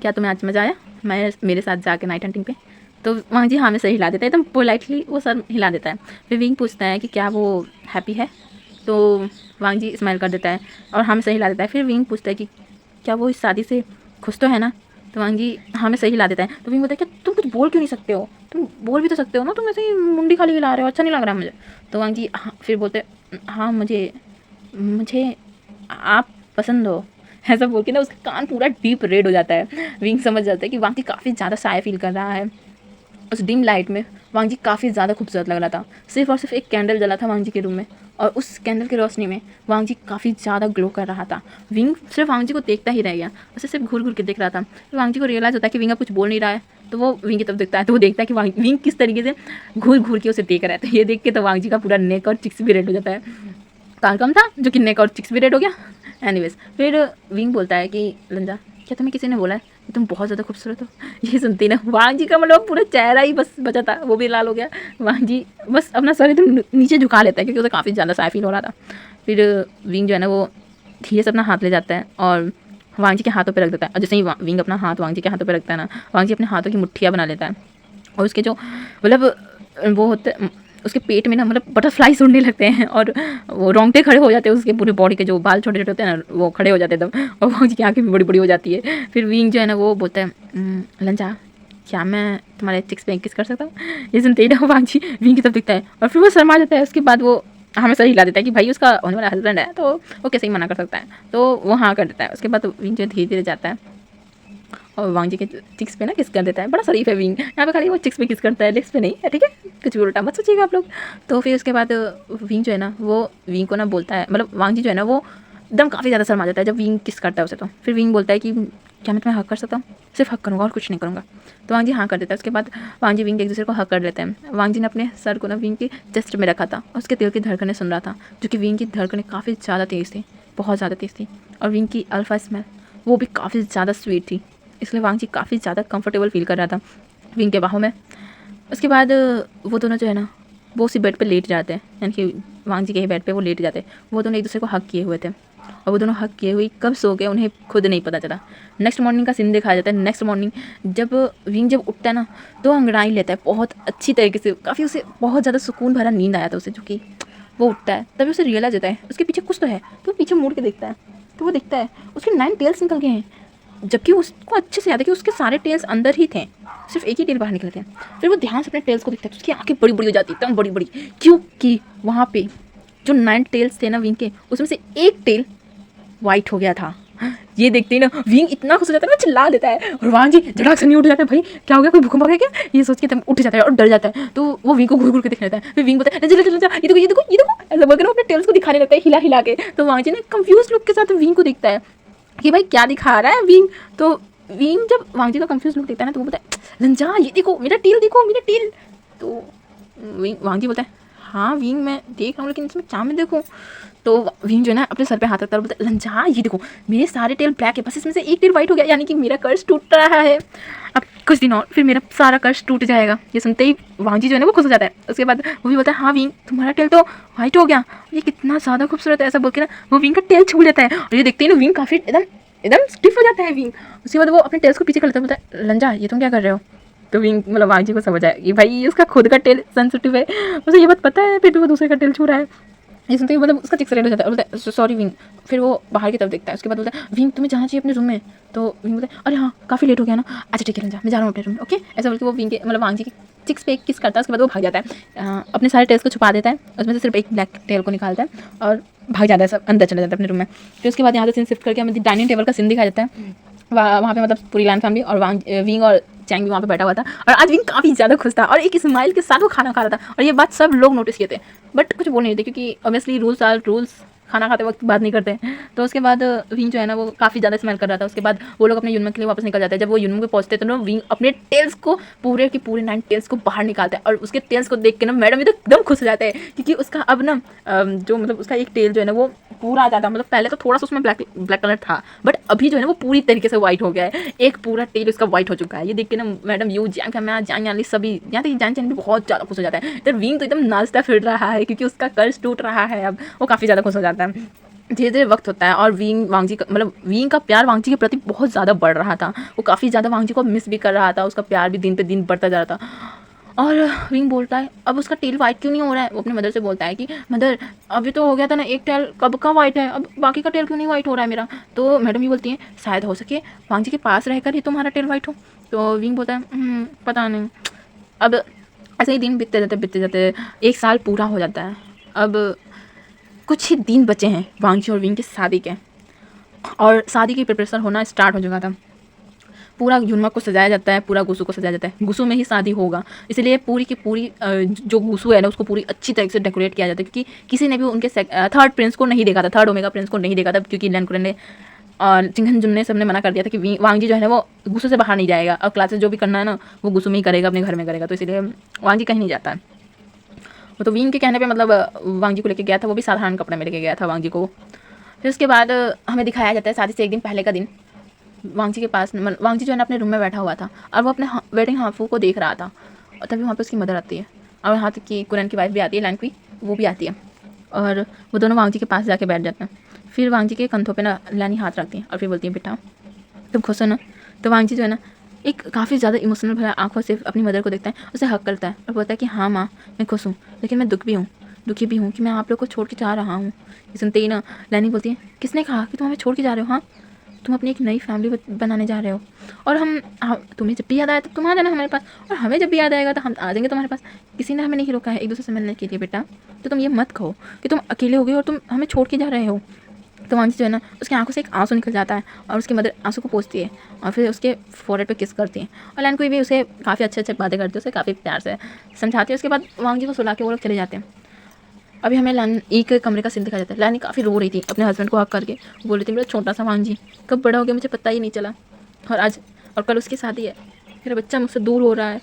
क्या तुम्हें आज मज़ा आया मेरे साथ जाके नाइट हंटिंग पे। तो वांग जी हाँ में सर हिला देता है, एकदम पोलाइटली वो सर हिला देता है। फिर विंग पूछता है कि क्या वो हैप्पी है। तो वांग जी स्माइल कर देता है और हाँ में सर हिला देता है। फिर विंग पूछता है कि क्या वो इस शादी से खुश तो है ना। तो वांग जी हाँ में सही हिला देता है। तो विंग बोलता है क्या तुम कुछ बोल क्यों नहीं सकते हो, तुम बोल भी तो सकते हो ना, तुम ऐसे ही मुंडी खाली हिला रहे हो, अच्छा नहीं लग रहा मुझे। तो वांग जी हाँ फिर बोलते हाँ मुझे आप पसंद हो, ऐसा बोल के ना उसका कान पूरा डीप रेड हो जाता है। विंग समझ जाता है कि वांग जी काफ़ी ज़्यादा शाय फील कर रहा है। उस डिम लाइट में वांग जी काफ़ी ज़्यादा खूबसूरत लग रहा था। सिर्फ और सिर्फ एक कैंडल जला था वांग जी के रूम में और उस कैंडल की रोशनी में वांग जी काफ़ी ज़्यादा ग्लो कर रहा था। विंग सिर्फ वांग जी को देखता ही रह गया, उसे सिर्फ घूर घूर के देख रहा था। फिर वांग जी को रियलाइज़ होता है कि विंग अब कुछ बोल नहीं रहा है। तो वो विंग की तरफ देखता है तो वो देखता है कि विंग किस तरीके से घूर घूर के उसे देख रहा है। तो ये देख के तो वांग जी का पूरा नेक और चिक्स भी रेड हो जाता है। कान कम था जो कि नेक और चिक्स भी रेड हो गया। एनीवेज फिर विंग बोलता है कि लंजा क्या तुम्हें किसी ने बोला है तुम बहुत ज़्यादा खूबसूरत हो। ये सुनते ही ना वांग जी का मतलब पूरा चेहरा ही बस बचा था, वो भी लाल हो गया। वांग जी बस अपना सर एकदम नीचे झुका लेता है क्योंकि उसे काफ़ी ज़्यादा शाय फील हो रहा था। फिर विंग जो है ना वो धीरे से अपना हाथ ले जाता है और वांग जी के हाथों पे रख देता है। और जैसे ही विंग अपना हाथ वांग जी के हाथों पे रखता है ना, वांग जी अपने हाथों की मुट्ठियाँ बना लेता है और उसके जो मतलब वो होते उसके पेट में ना मतलब बटरफ्लाईज उड़ने लगते हैं और वो रोंगटे खड़े हो जाते हैं, उसके पूरे बॉडी के जो बाल छोटे छोटे होते हैं ना वो खड़े हो जाते हैं एकदम, और वांग जी की आँखें भी बड़ी बड़ी हो जाती है। फिर विंग जो है ना वो बोलता है लंजा क्या मैं तुम्हारे चिक्स पे किस कर सकता हूँ। ये सुनते ही ना वांग जी विंग की तरफ दिखता है और फिर वो शर्मा जाता है। उसके बाद वो हमें सही हिला देता है कि भाई उसका होने वाला हस्बैंड है तो वो कैसे ही मना कर सकता है, तो वो हाँ कर देता है। उसके बाद विंग जो धीरे धीरे जाता है और वांग जी के चिक्स पे ना किस कर देता है। बड़ा शरीफ है विंग, यहाँ पे खाली वो चिक्स पे किस करता है, लिप्स पे नहीं है, ठीक है, कुछ भी उल्टा मत सोचिएगा आप लोग। तो फिर उसके बाद विंग जो है ना वो विंग को ना बोलता है, मतलब वांग जी जो है ना वो एकदम काफ़ी ज़्यादा शर्मा जाता है जब विंग किस करता है उसे। तो फिर विंग बोलता है कि क्या मैं तुम्हें हक कर सकता हूँ, सिर्फ हक करूँगा और कुछ नहीं करूँगा। तो वांग जी हाँ कर देता है। उसके बाद वांग जी विंग एक दूसरे को हक कर लेते हैं। वांग जी ने अपने सर को ना विंग के चेस्ट में रखा था और उसके दिल की धड़कनें सुन रहा था, जो कि विंग की धड़कनें काफ़ी ज़्यादा तेज़ थी, बहुत ज़्यादा तेज़ थी। और विंग की अल्फा स्मेल वो भी काफ़ी ज़्यादा स्वीट थी, इसलिए वांग जी काफ़ी ज़्यादा कंफर्टेबल फील कर रहा था विंग के बाहों में। उसके बाद वो दोनों जो है ना वो उसी बेड पे लेट जाते हैं, यानी कि वांग जी के ही बेड पे वो लेट जाते हैं। वो दोनों एक दूसरे को हक किए हुए थे और वो दोनों हक किए हुए कब सो गए उन्हें खुद नहीं पता चला। नेक्स्ट मॉर्निंग का सीन दिखाया जाता है। नेक्स्ट मॉर्निंग जब विंग जब उठता है ना तो अंगड़ाई लेता है बहुत अच्छी तरीके से, काफ़ी उसे बहुत ज़्यादा सुकून भरा नींद आया था उसे, जो कि वो उठता है तभी उसे रियलाइज होता है उसके पीछे कुछ तो है। तो वो पीछे मुड़ के देखता है तो वो देखता है उसके 9 टेल्स निकल गए हैं, जबकि उसको अच्छे से याद है कि उसके सारे टेल्स अंदर ही थे, सिर्फ एक ही टेल बाहर निकले थे। फिर वो ध्यान से अपने टेल्स को देखता है तो उसकी आंखें बड़ी बड़ी हो जाती है, एकदम बड़ी बड़ी, क्योंकि वहाँ पे जो 9 टेल्स थे ना विंग के, उसमें से एक टेल वाइट हो गया था। ये देखते ही ना विंग इतना खुश हो जाता है ना, चिल्ला देता है और वांग जी झटाक से नहीं उठ जाता है, भाई क्या हो गया, कोई भूकंप आ गया क्या, ये सोच के उठ जाता है और डर जाता है। तो वो विंग को घूर घूर के देखने लगता है। फिर विंग बोलता है ये देखो ये देखो ये देखो, ऐसा बोलकर वो अपने टेल्स को दिखाने लगता है हिला हिला के। तो वांग जी ने कंफ्यूज लुक के साथ विंग को देखता है कि भाई क्या दिखा रहा है विंग। तो विंग जब वांग जी का कंफ्यूज लुक देखता है ना तो वो बोलता है लंजा ये देखो मेरा टेल, देखो मेरा टेल। तो वांग जी बोलता है हाँ विंग मैं देख रहा हूँ लेकिन इसमें क्या मैं देखूँ। तो विंग जो है ना अपने सर पे हाथ रखता है और बोलता है लंजा ये देखो मेरे सारे टेल ब्लैक है, बस इसमें से एक टेल वाइट हो गया, यानी कि मेरा कर्ज टूट रहा है। अब कुछ दिन और फिर मेरा सारा कर्ज टूट जाएगा। ये सुनते ही वांग जी जो है ना वो खुश हो जाता है। उसके बाद वो भी बोलता है हाँ विंग तुम्हारा टेल तो वाइट हो गया, ये कितना ज़्यादा खूबसूरत है, ऐसा बोल के ना वो विंग का टेल छू लेता है। और ये देखते ही ना विंग काफ़ी एकदम एकदम स्टिफ हो जाता है विंग। उसके बाद वो अपने टेल्स को पीछे कर लेता है, बोलता है लंजा ये तुम क्या कर रहे हो। तो विंग मतलब वांग जी को समझ आया कि भाई उसका खुद का टेल सेंसिटिव है, उसे ये बात पता है, फिर भी वो दूसरे का टेल छू रहा है। ये सुनते ही मतलब उसका चिक्स रेड हो जाता है और बोलता है सॉरी विंग। फिर वो बाहर की तरफ देखता है। उसके बाद बोलता है विंग तुम्हें जाना चाहिए अपने रूम में। तो विंग बोलता है अरे हाँ काफ़ी लेट हो गया ना, अच्छा ठीक है लंजा मैं जा रहा हूँ अपने रूम में, ओके। ऐसा बोल के वो विंग के मतलब वांग जी की चिक्स पे किस करता है। उसके बाद वो भाग जाता है, अपने सारे टेल्स को छुपा देता है, उसमें से सिर्फ एक ब्लैक टेल को निकालता है और भाग जाता है, सब अंदर चला जाता है अपने रूम में। फिर उसके बाद यहाँ से सीन शिफ्ट करके हमें डाइनिंग टेबल का सीन दिखाया जाता है। वहाँ पे मतलब पूरी लाइन फैमिली और विंग और चैंग भी वहाँ पे बैठा हुआ था और आज विंग काफ़ी ज़्यादा खुश था और एक स्माइल के साथ वो खाना खा रहा था। और ये बात सब लोग नोटिस किए थे बट कुछ बोल नहीं थे क्योंकि ऑब्वियसली रूल्स आर रूल्स, खाना खाते वक्त बात नहीं करते। तो उसके बाद विंग जो है ना वो काफ़ी ज़्यादा स्मेल कर रहा था। उसके बाद वो लोग अपने यूनिवर्म के लिए वापस निकल जाते हैं। जब वो यूनिवर्म पे पहुंचते तो ना विंग अपने टेल्स को पूरे के पूरे 9 टेल्स को बाहर निकालता है और उसके टेल्स को देख के ना मैडम ये तो एकदम खुश हो जाते हैं क्योंकि उसका अब ना जो मतलब उसका एक टेल जो है ना वो पूरा आ जाता है। मतलब पहले तो थोड़ा सा उसमें ब्लैक कलर था बट अभी जो है ना वो पूरी तरीके से व्हाइट हो गया है, एक पूरा टेल उसका व्हाइट हो चुका है। ये देख के ना मैडम यू जान सभी यहाँ तक जान चैन भी बहुत ज़्यादा खुश हो जाता है। तो विंग तो एकदम नाचता फिर रहा है क्योंकि उसका कर्ज टूट रहा है, अब वो काफ़ी ज़्यादा खुश हो जाता है। धीरे धीरे वक्त होता है और विंग वांग जी का मतलब विंग का प्यार वांग जी के प्रति बहुत ज़्यादा बढ़ रहा था। वो काफ़ी ज़्यादा वांग जी को मिस भी कर रहा था, उसका प्यार भी दिन पे दिन बढ़ता जा रहा था। और विंग बोलता है अब उसका टेल वाइट क्यों नहीं हो रहा है। वो अपने मदर से बोलता है कि मदर अभी तो हो गया था ना एक टेल, कब का वाइट है, अब बाकी का टेल क्यों नहीं वाइट हो रहा है मेरा। तो मैडम ये बोलती है शायद हो सके वांग जी के पास रहकर ही तुम्हारा टेल वाइट हो। तो विंग बोलता है पता नहीं। अब ऐसे ही दिन बीतते जाते 1 साल पूरा हो जाता है। अब कुछ ही दिन बचे हैं वांग जी और विंग की शादी के और शादी की प्रिपरेशन होना स्टार्ट हो चुका था। पूरा यूनमा को सजाया जाता है, पूरा गुसू को सजाया जाता है। गुसू में ही शादी होगा इसलिए पूरी की पूरी जो गुसू है ना उसको पूरी अच्छी तरीके से डेकोरेट किया जाता है क्योंकि किसी ने भी उनके थर्ड प्रिंस को नहीं देखा था, थर्ड ओमेगा प्रिंस को नहीं देखा था क्योंकि लैनकुरन ने और चिंघन जुन ने सबने मना कर दिया था कि वांग जी जो है ना वो गुसू से बाहर नहीं जाएगा। अब क्लासेस जो भी करना है ना वो गुसू में ही करेगा, अपने घर में करेगा, तो इसलिए वांग जी कहीं नहीं जाता है। वो तो विंग के कहने पे मतलब वांग जी को लेके गया था, वो भी साधारण कपड़े में लेके गया था वांग जी को। फिर उसके बाद हमें दिखाया जाता है शादी से एक दिन पहले का दिन वांगजी के पास वांगजी जो है ना अपने रूम में बैठा हुआ था और वो अपने वेडिंग हाफू को देख रहा था। और तभी वहाँ पे उसकी मदर आती है और यहाँ तक कि कुरैन की वाइफ भी आती है, लैन की, वो भी आती है और वो दोनों वांगजी के पास जाके बैठ जाते हैं। फिर वांगजी के कंधों पे ना लैनी हाथ रखती है और फिर बोलती है बेटा तुम खुश हो ना। तो वांगजी जो है ना एक काफ़ी ज़्यादा इमोशनल भरा आंखों से अपनी मदर को देखता है, उसे हक करता है और बोलता है कि हाँ माँ मैं खुश हूँ, लेकिन मैं दुखी भी हूँ कि मैं आप लोग को छोड़ के जा रहा हूँ। ये सुनते ही ना लैनी बोलती है किसने कहा कि तुम हमें छोड़ के जा रहे हो? हाँ तुम अपनी एक नई फैमिली बनाने जा रहे हो और तुम्हें जब भी याद आया तब तुम आ जाना हमारे पास और हमें जब भी याद आएगा तो हम आ जाएंगे तुम्हारे पास। किसी ने हमें नहीं रोका है एक दूसरे से मिलने के लिए बेटा, तो तुम ये मत कहो कि तुम अकेले हो गए और तुम हमें छोड़ के जा रहे हो। तो वांगजी जो है ना उसकी आंखों से एक आंसू निकल जाता है और उसकी मदर आंसू को पोंछती है और फिर उसके फोरहेड पे किस करती है और लैन कोई भी उसे काफ़ी अच्छे बातें करती है, उसे काफ़ी प्यार से समझाती है। उसके बाद वांगजी को सुला के वो लोग चले जाते हैं। अभी हमें लैन एक कमरे का सीन दिखाया जाता है। लैनी काफ़ी रो रही थी अपने हस्बैंड को हक करके, बोल रही थी मेरा छोटा सा वांगजी कब बड़ा हो गया मुझे पता ही नहीं चला और आज और कल उसकी शादी है, मेरा बच्चा मुझसे दूर हो रहा है,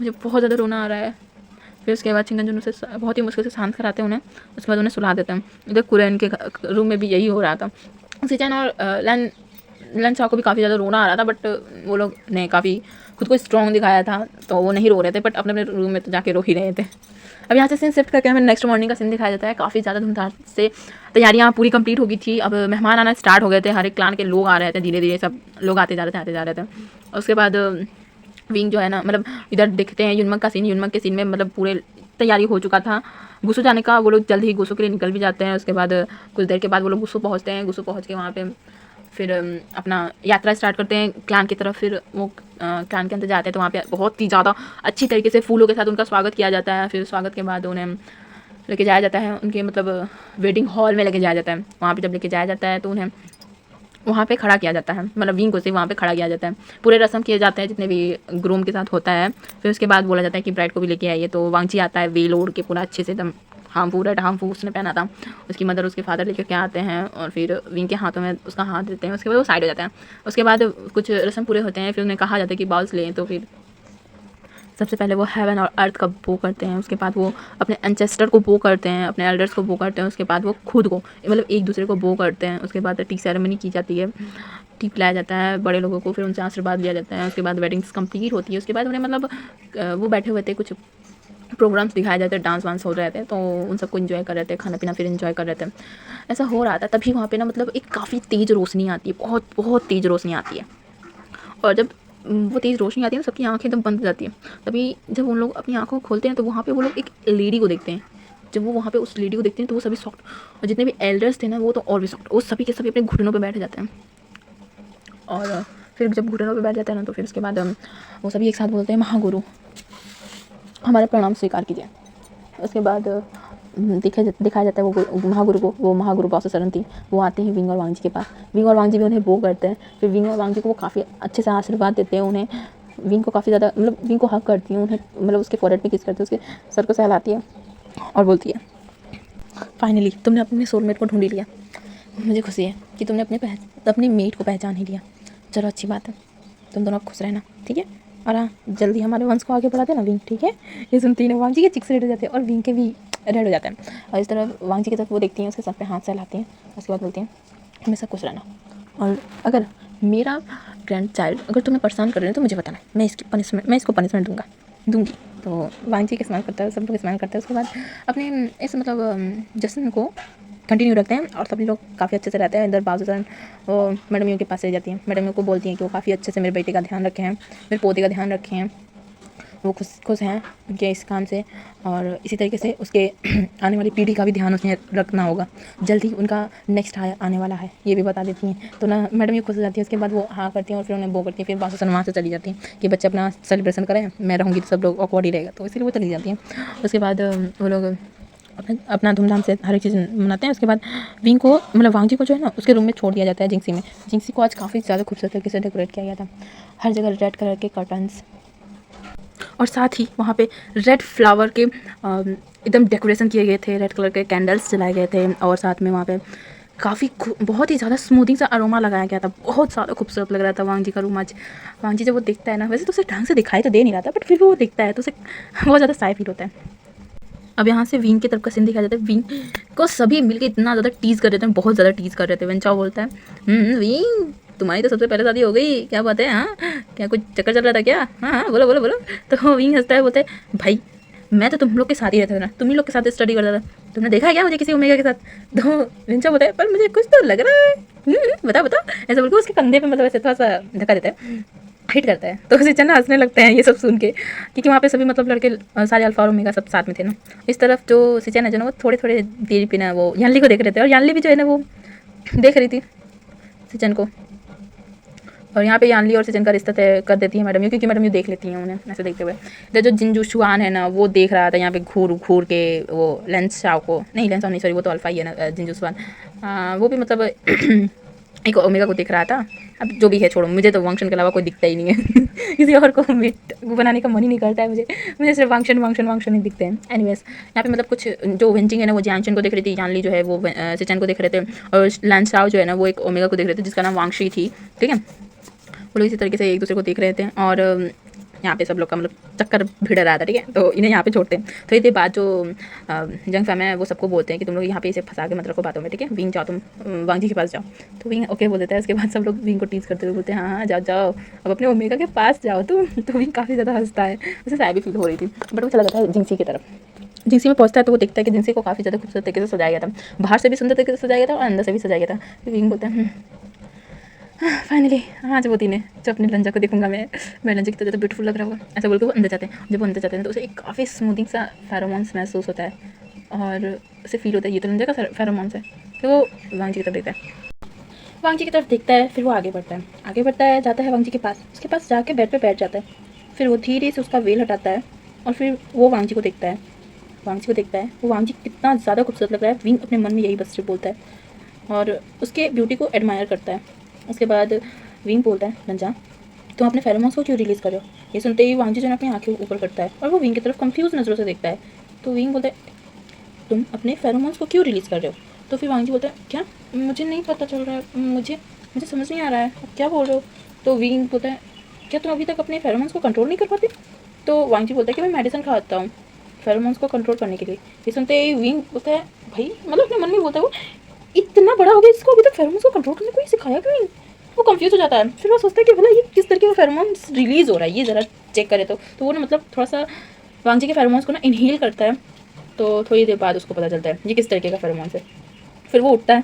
मुझे बहुत ज़्यादा रोना आ रहा है। फिर उसके बाद चिंगन जुन उसे बहुत ही मुश्किल से शांत कराते हैं उन्हें। उसके बाद उन्हें सुला देते हैं। इधर कुरैन के रूम में भी यही हो रहा था। सिचैन और लैन चाओ को भी काफ़ी ज़्यादा रोना आ रहा था, बट वो लोग ने काफ़ी खुद को स्ट्रॉन्ग दिखाया था तो वो नहीं रो रहे थे, बट अपने अपने रूम में तो जाके रो ही रहे थे। अब यहाँ से सीन शिफ्ट करके हमें नेक्स्ट मॉर्निंग का सीन दिखाया जाता है। काफ़ी ज़्यादा धूमधाम से तैयारियाँ पूरी कंप्लीट हो गई थी। अब मेहमान आना स्टार्ट हो गए थे, हर एक क्लान के लोग आ रहे थे, धीरे धीरे सब लोग आते जा रहे थे। उसके बाद विंग जो है ना मतलब इधर देखते हैं युनमक का सीन। युनमक के सीन में मतलब पूरे तैयारी हो चुका था गुस्सो जाने का। वो लोग जल्द ही गुस्सो के लिए निकल भी जाते हैं। उसके बाद कुछ देर के बाद वो लोग गुस्सो पहुँचते हैं। गुस्सो पहुँच के वहाँ पे फिर अपना यात्रा स्टार्ट करते हैं क्लान की तरफ। फिर वो क्लान के अंदर जाते हैं तो वहाँ पे बहुत ही ज़्यादा अच्छी तरीके से फूलों के साथ उनका स्वागत किया जाता है। फिर स्वागत के बाद उन्हें लेके जाया जाता है उनके मतलब वेडिंग हॉल में लेके जाया जाता है। वहाँ पे जब लेके जाया जाता है तो उन्हें वहाँ पे खड़ा किया जाता है, मतलब विंग को से वहाँ पे खड़ा किया जाता है। पूरे रस्म किए जाते हैं जितने भी ग्रूम के साथ होता है। फिर उसके बाद बोला जाता है कि ब्राइड को भी लेके आइए। तो वांगजी आता है वेल ओढ़ के पूरा अच्छे से एकदम हार्मफुल उसने पहना था। उसकी मदर उसके फादर लेकर के आते हैं और फिर विंग के हाथों में उसका हाथ देते हैं। उसके बाद वो साइड हो जाता है। उसके बाद कुछ रस्म पूरे होते हैं। फिर उन्हें कहा जाता है कि बाउल्स लें। तो फिर सबसे पहले वो हेवन और अर्थ का बो करते हैं। उसके बाद वो अपने एंसेस्टर को बो करते हैं, अपने एल्डर्स को बो करते हैं। उसके बाद वो खुद को मतलब एक दूसरे को बो करते हैं। उसके बाद टी सेरेमनी की जाती है, टी पिलाया जाता है बड़े लोगों को, फिर उनसे आशीर्वाद लिया जाता है। उसके बाद वेडिंग्स कंप्लीट होती है। उसके बाद उन्हें मतलब वो बैठे हुए थे, कुछ प्रोग्राम्स दिखाए जाते हैं, डांस वांस हो रहे थे, तो उन सबको इन्जॉय कर रहे थे, खाना पीना फिर इन्जॉय कर रहे थे। ऐसा हो रहा था। तभी वहाँ पे ना मतलब एक काफ़ी तेज़ रोशनी आती है, बहुत बहुत तेज़ रोशनी आती है। और जब वो तेज़ रोशनी आती है ना सबकी आंखें एकदम बंद हो जाती है। तभी जब उन लोग अपनी आंखों को खोलते हैं तो वहाँ पे वो लोग एक लेडी को देखते हैं। जब वो वहाँ पे उस लेडी को देखते हैं तो वो सभी शॉक्ड, और जितने भी एल्डर्स थे ना वो तो और भी शॉक्ड। वो सभी के सभी अपने घुटनों पे बैठ जाते हैं। और फिर जब घुटनों पे बैठ जाते हैं ना तो फिर उसके बाद वो सभी एक साथ बोलते हैं महागुरु हमारे प्रणाम स्वीकार कीजिए। उसके बाद दिखाया जाता है वो महागुरु को, वो महागुरु बॉस शरण थी, वो आते हैं विंग और वांगजी के पास। विंग और वांगजी भी उन्हें बो करते हैं। फिर विंग और वांगजी को वो काफ़ी अच्छे से आशीर्वाद देते हैं उन्हें। विंग को काफ़ी ज़्यादा मतलब विंग को हक करती हैं उन्हें, मतलब उसके फॉरहेड पे किस करती है, उसके सर को सहलाती है और बोलती है फाइनली तुमने अपने सोलमेट को ढूंढ ही लिया। मुझे खुशी है कि तुमने अपने मेट को पहचान ही लिया। चलो अच्छी बात है, तुम दोनों खुश रहना, ठीक है। और हाँ जल्दी हमारे वंश को आगे बढ़ाते ना विंग, ठीक है। ये सुनती है वांगजी के चिक्स रेड हो जाते हैं और विंग के भी रेड हो जाते हैं। और इस तरह वांगजी की तरफ वो देखती हैं, उसके सर पे हाथ सहलाती हैं। उसके बाद बोलती हैं हमेशा खुश रहना, और अगर मेरा ग्रैंड चाइल्ड अगर तुम्हें परेशान कर रहे हैं तो मुझे बताना, मैं इसको पनिशमेंट दूंगी। तो वांगजी के इस्तेमाल करता है, सब लोग इस्तेमाल करते हैं। उसके बाद अपने इस मतलब जश्न को कंटिन्यू रखते हैं और सभी लोग काफ़ी अच्छे से रहते हैं। इधर बाजूसन वो मैडम यू के पास रह जाती हैं। मैडम यू को बोलती हैं कि वो काफ़ी अच्छे से मेरे बेटे का ध्यान रखे हैं, मेरे पोते का ध्यान रखे हैं, वो खुश हैं उनके इस काम से। और इसी तरीके से उसके आने वाली पीढ़ी का भी ध्यान उसने रखना होगा। जल्द ही उनका नेक्स्ट आने वाला है, ये भी बता देती हैं। तो ना मैडम ये खुश हो जाती है। उसके बाद वो हाँ करती हैं और फिर उन्हें बो करती हैं। फिर बासूसन वहाँ से चली जाती हैं कि बच्चे अपना सेलिब्रेशन करें, मैं रहूँगी तो सब लोग ऑकवर्ड ही रहेगा, तो इसीलिए वो चली जाती हैं। उसके बाद वो लोग अपना धूमधाम से हर एक चीज़ मनाते हैं। उसके बाद विंग को मतलब वांगजी को जो है ना उसके रूम में छोड़ दिया जाता है जिंक्सी में। जिंक्सी को आज काफ़ी ज़्यादा खूबसूरत तरीके से डेकोरेट किया गया था, हर जगह रेड कलर के कर्टन्स, और साथ ही वहाँ पे रेड फ्लावर के एकदम डेकोरेशन किए गए थे, रेड कलर के कैंडल्स जलाए गए थे। और साथ में वहाँ पे काफ़ी बहुत ही ज़्यादा स्मूथिंग सा अरोमा लगाया गया था, बहुत ज़्यादा खूबसूरत लग रहा था वांगजी का रूम आज। वांगजी जब वो देखता है ना, वैसे तो उसे ढंग से दिखाई तो दे नहीं रहा था, बट फिर भी वो देखता है तो उसे बहुत ज़्यादा साफ फील होता है। अब यहाँ से विंग की तरफ का सीन दिखाया जाता है। विंग को सभी मिलके इतना ज़्यादा टीज़ कर रहे थे, बहुत ज़्यादा टीज़ कर रहे थे। वेंचाओ बोलता है विंग तुम्हारी तो सबसे पहले शादी हो गई, क्या बात है? हाँ, क्या कुछ चक्कर चल रहा था क्या? हाँ हाँ, बोलो बोलो बोलो। तो विंग हंसता है, बोलते है भाई मैं तो तुम लोग के साथ ही रहता था ना, तुम ही लोग के साथ स्टडी करता था, तुमने देखा है क्या मुझे किसी ओमेगा के साथ? तो विंचा बोलता है पर मुझे कुछ तो लग रहा है, बताओ बताओ, ऐसा बोल के उसके कंधे पे मतलब ऐसे थोड़ा सा धक्का देता है, हिट करता है। तो सिचन ना हंसने लगते हैं ये सब सुन के, क्योंकि वहाँ पे सभी मतलब लड़के सारे अल्फा और ओमेगा सब साथ में थे ना। इस तरफ जो सिचन है जो ना वो थोड़े थोड़े देर पे ना वो यानली को देख रहे थे, और यानली भी जो है ना वो देख रही थी सिचन को। और यहाँ पे यानली और सिचन का रिश्ता तय कर देती है मैडम यू, क्योंकि मैडम यू देख लेती हैं उन्हें ऐसे देखते हुए। इधर जो जिंजू शुआन है ना वो देख रहा था यहाँ पे घूर घूर के वो लेंस शाओ को, नहीं लेंस शाओ नहीं सॉरी, वो तो अल्फा ही है ना जिंजू शुआन, वो भी मतलब एक ओमेगा को दिख रहा था। अब जो भी है छोड़ो, मुझे तो वांगशन के अलावा कोई दिखता ही नहीं है किसी और को मीट बनाने का मन ही नहीं करता है मुझे सिर्फ वांगशन वांगशन वांगशन ही दिखते हैं। एनीवेज यहाँ पे मतलब कुछ जो वेंजिंग है ना वो जैंगशन को देख रही थी, जानली जो है वो सिचन को देख रहे थे, और लैंसाओ जो है ना वो एक ओमेगा को देख रहे थे जिसका नाम वांगशी थी, ठीक है। वो लोग इसी तरीके से एक दूसरे को देख रहे थे, और यहाँ पे सब लोग का मतलब चक्कर भिड़ रहा था, ठीक है। तो इन्हें यहाँ पे छोड़ते हैं। थोड़ी देर बाद जो जंग फैम है वो सबको बोलते हैं कि तुम लोग यहाँ पे इसे फंसा के मत रखो बातों में, ठीक है। विंग जाओ, तुम वांग जी के पास जाओ। तो विंग ओके बोल देता है। उसके बाद सब लोग विंग को टीज करते हुए बोलते हैं हाँ हाँ जाओ जाओ, अब अपने ओमेगा के पास जाओ तुम। तो विंग काफ़ी ज़्यादा हंसता है, उसे साय भी फील हो रही थी, बट वो चला जाता है जिंसी की तरफ। जिंसी में पहुंचता है तो वो देखता है कि जिंसी को काफ़ी ज़्यादा खूबसूरत तरीके से सजाया गया था, बाहर से भी सुंदर तरीके से सजाया गया था और अंदर से भी सजाया गया था। फिर विंग बोलता है फाइनली आज वो दिन है जब अपनी लंजा को देखूंगा मैं लंजा कितना ज़्यादा ब्यूटीफुल लग रहा होगा, ऐसा बोल के वो अंदर जाते हैं। जब वो अंदर जाते हैं तो उसे एक काफ़ी स्मूथिंग सा फेरोमोन्स महसूस होता है, और उसे फील होता है ये तो लंजा का फेरोमोन्स है। तो वो वांग जी की तरफ देखता है, वांग जी की तरफ देखता है, फिर वो आगे बढ़ता है जाता है वांग जी के पास, उसके पास जाके बेड पे बैठ जाता है। फिर वो धीरे से उसका वेल हटाता है और फिर वो वांग जी को देखता है, वो वांग जी कितना ज़्यादा खूबसूरत लग रहा है। विंग अपने मन में यही बस सिर्फ बोलता है और उसके ब्यूटी को एडमायर करता है। उसके बाद विंग बोलता है लंजा तुम अपने फेरोमोन्स को क्यों रिलीज़ कर रहे हो? ये सुनते ही वांग जी जो अपनी आंखें ऊपर करता है और वो विंग की तरफ कंफ्यूज नज़रों से देखता है। तो विंग बोलता है तुम अपने फेरोमोन्स को क्यों रिलीज़ कर रहे हो? तो फिर वांग जी बोलता है क्या, मुझे नहीं पता चल रहा है, मुझे समझ नहीं आ रहा है आप क्या बोल रहे हो? तो विंग बोलता है क्या तुम अभी तक अपने फेरोमोन्स को कंट्रोल नहीं कर पाते? तो वांग जी बोलता है कि मैं मेडिसिन खाता हूँ फेरोमोन्स को कंट्रोल करने के लिए। ये सुनते ही विंग बोलता है भाई मतलब अपने मन में बोलता है वो इतना बड़ा हो गया इसको अभी तक फेरोमोन्स को कंट्रोल करने को ही सिखाया क्यों नहीं? वो कंफ्यूज हो जाता है। फिर वो सोचता है कि भला ये किस तरीके का फेरोमोन्स रिलीज़ हो रहा है, ये ज़रा चेक करे। तो वो ना मतलब थोड़ा सा वांग जी के फेरोमोन्स को ना इनहेल करता है। तो थोड़ी देर बाद उसको पता चलता है ये किस तरीके का फेरोमोन्स है। फिर वो उठता है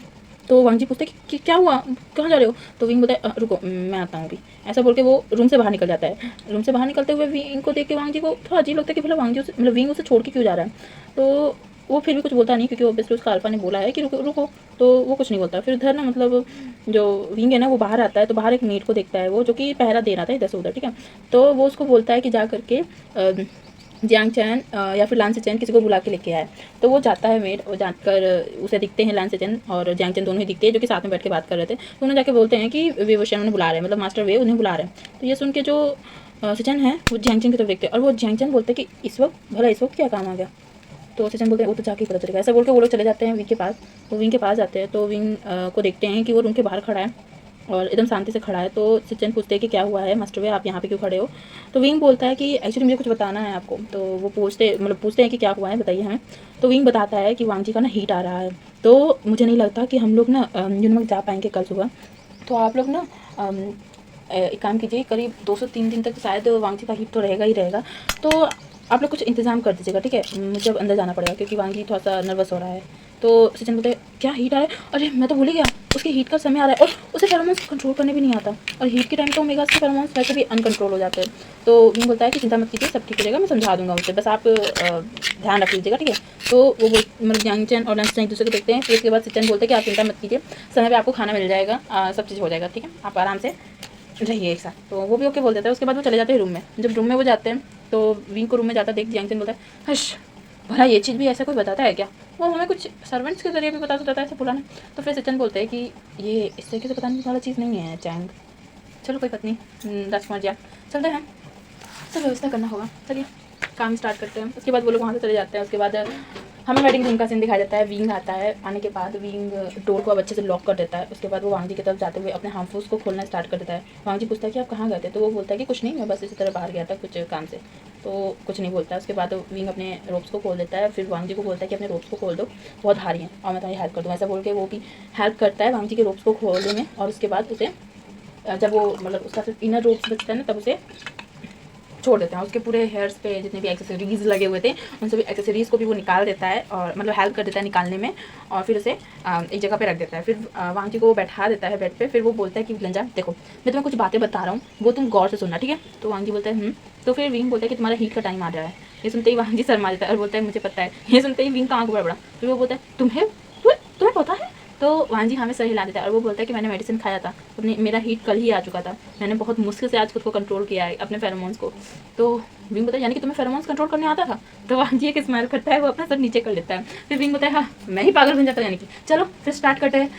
तो वांग जी पूछते हैं कि क्या हुआ, कहाँ जा रहे हो? तो विंग बोलता है रुको मैं आता हूँ अभी, ऐसा बोल के वो रूम से बाहर निकल जाता है। रूम से बाहर निकलते हुए विंग को देख के वांग जी को थोड़ा अजीब लगता है कि भला वांग जी मतलब विंग उसे छोड़ के क्यों जा रहा है। तो वो फिर भी कुछ बोलता नहीं क्योंकि ऑब्वियसली उसका अल्फा ने बोला है कि रुको रुको, तो वो कुछ नहीं बोलता। फिर उधर ना मतलब जो विंग है ना वो बाहर आता है तो बाहर एक मेट को देखता है वो जो कि पहरा दे रहा था इधर से उधर, ठीक है। तो वो उसको बोलता है कि जा करके जियांग चैन या फिर लान से चैन किसी को बुला के लेके आया। तो वो जाता है मेट और जाकर उसे दिखते हैं लान से चैन और जियांग चैन दोनों ही दिखते हैं जो कि साथ में बैठ के बात कर रहे थे। तो उन्हें जाके बोलते हैं कि विवोशन उन्हें बुला रहे हैं, मतलब मास्टर वे उन्हें बुला रहे हैं। तो ये सुन के जो सिचन है वो जियांग चैन की तरफ देखते हैं और वो जियांग चैन बोलते हैं कि इस वक्त क्या काम आ गया? तो सिचन बोलते हैं वो तो जाके पता चलेगा, ऐसा बोल के वो लोग चले जाते हैं विंग के पास। वो विंग के पास जाते हैं तो विंग को देखते हैं कि वो रूम के बाहर खड़ा है और एकदम शांति से खड़ा है। तो सिचन पूछते हैं कि क्या हुआ है मास्टर वे आप यहाँ पे क्यों खड़े हो? तो विंग बोलता है कि एक्चुअली मुझे कुछ बताना है आपको। तो वो पूछते हैं कि क्या हुआ है बताइए हमें। तो विंग बताता है कि वांग जी का ना हीट आ रहा है, तो मुझे नहीं लगता कि हम लोग ना यूनिवर्स जा पाएंगे कल सुबह। तो आप लोग ना एक काम कीजिए, करीब 2 से 3 दिन तक शायद वांग जी का हीट तो रहेगा ही रहेगा, तो आप लोग कुछ इंतज़ाम कर दीजिएगा, ठीक है। मुझे अब अंदर जाना पड़ेगा क्योंकि वांग जी थोड़ा सा नर्वस हो रहा है। तो सिचन बोलते हैं क्या हीट आ रहा है? अरे मैं तो भूल ही गया, उसके हीट का समय आ रहा है और उसे फेरोमोन्स कंट्रोल करने भी नहीं आता, और हीट के टाइम तो ओमेगा के फेरोमोन्स वैसे भी अनकंट्रोल हो जाते हैं। तो विंग बोलता है कि चिंता मत कीजिए सब ठीक हो जाएगा, मैं समझा दूंगा उसे, बस आप ध्यान रख लीजिएगा, ठीक है। तो वो मतलब जियांग चैन और लंच एक दूसरे को देखते हैं। फिर इसके बाद सिचन बोलते हैं कि आप चिंता मत कीजिए, समय पर आपको खाना मिल जाएगा, सब चीज़ हो जाएगा, ठीक है, आप आराम से रहिए एक साथ। तो वो भी ओके बोल देता है। उसके बाद वो चले जाते हैं रूम में। जब रूम में वो जाते हैं तो विंग को रूम में जाता देख जियांग चैन बोलता है हश भला ये चीज़ भी ऐसा कोई बताता है क्या? वो हमें कुछ सर्वेंट्स के जरिए भी बता देता है ऐसे पुराना। तो फिर सिचन बोलते हैं कि ये इस तरीके से बताने वाला चीज़ नहीं है चैंग, चलो कोई बात नहीं राजकुमार जी आप चलते हैं, सब व्यवस्था करना होगा, चलिए काम स्टार्ट करते हैं। उसके बाद वो लोग वहाँ से चले जाते हैं। उसके बाद हमें वेडिंग रूम का सीन दिखाया जाता है। विंग आता है, आने के बाद विंग डोर को अब अच्छे से लॉक कर देता है। उसके बाद वो वांग जी की तरफ जाते हुए अपने हार्मफुल्स को खोलना स्टार्ट कर देता है। वांग जी पूछता है कि आप कहाँ गए थे? तो वो बोलता है कि कुछ नहीं, मैं बस इसी तरह बाहर गया था कुछ काम से। तो कुछ नहीं बोलता है। उसके बाद विंग अपने रोप्स को खोल देता है। फिर वांग जी को बोलता है कि अपने रोप्स को खोल दो, बहुत भारी हैं और मैं तुम्हारी हेल्प कर दूँ, ऐसा बोल के वो भी हेल्प करता है वांग जी के रोप्स को खोलने में। और उसके बाद उसे जब वो मतलब उसका सिर्फ इनर रोप्स बचता है ना तब उसे छोड़ देते हैं। उसके पूरे हेयर्स पे जितने भी एक्सेसरीज लगे हुए थे उन सभी एक्सेसरीज़ को भी वो निकाल देता है और मतलब हेल्प कर देता है निकालने में, और फिर उसे एक जगह पे रख देता है। फिर वांग जी को वो बैठा देता है बेड पे। फिर वो बोलता है कि लंजा देखो मैं तुम्हें कुछ बातें बता रहा हूँ, वो तुम गौर से सुनना, ठीक है। तो वांग जी बोलता है तो फिर विंग बोलता है कि तुम्हारा हीट का टाइम आ रहा है। ये सुनते ही वांग जी शर्मा जाता है और बोलता है मुझे पता है। ये सुनते ही विंग का आँख बड़ा। फिर वो बोलता है तुम्हें पता है। तो वांग जी हमें सर हिला देता है और वो बोलता है कि मैंने मेडिसिन खाया था, अपने मेरा हीट कल ही आ चुका था, मैंने बहुत मुश्किल से आज खुद को कंट्रोल किया है अपने फेरोमोन्स को। तो विंग बोलता है यानी कि तुम्हें फेरोमोन्स कंट्रोल करने आता था। तो वांग जी एक स्माइल करता है, वो अपना सर नीचे कर लेता है। फिर विंग बोलता है हाँ मैं ही पागल बन जाता हूँ, यानी कि चलो फिर स्टार्ट करते हैं।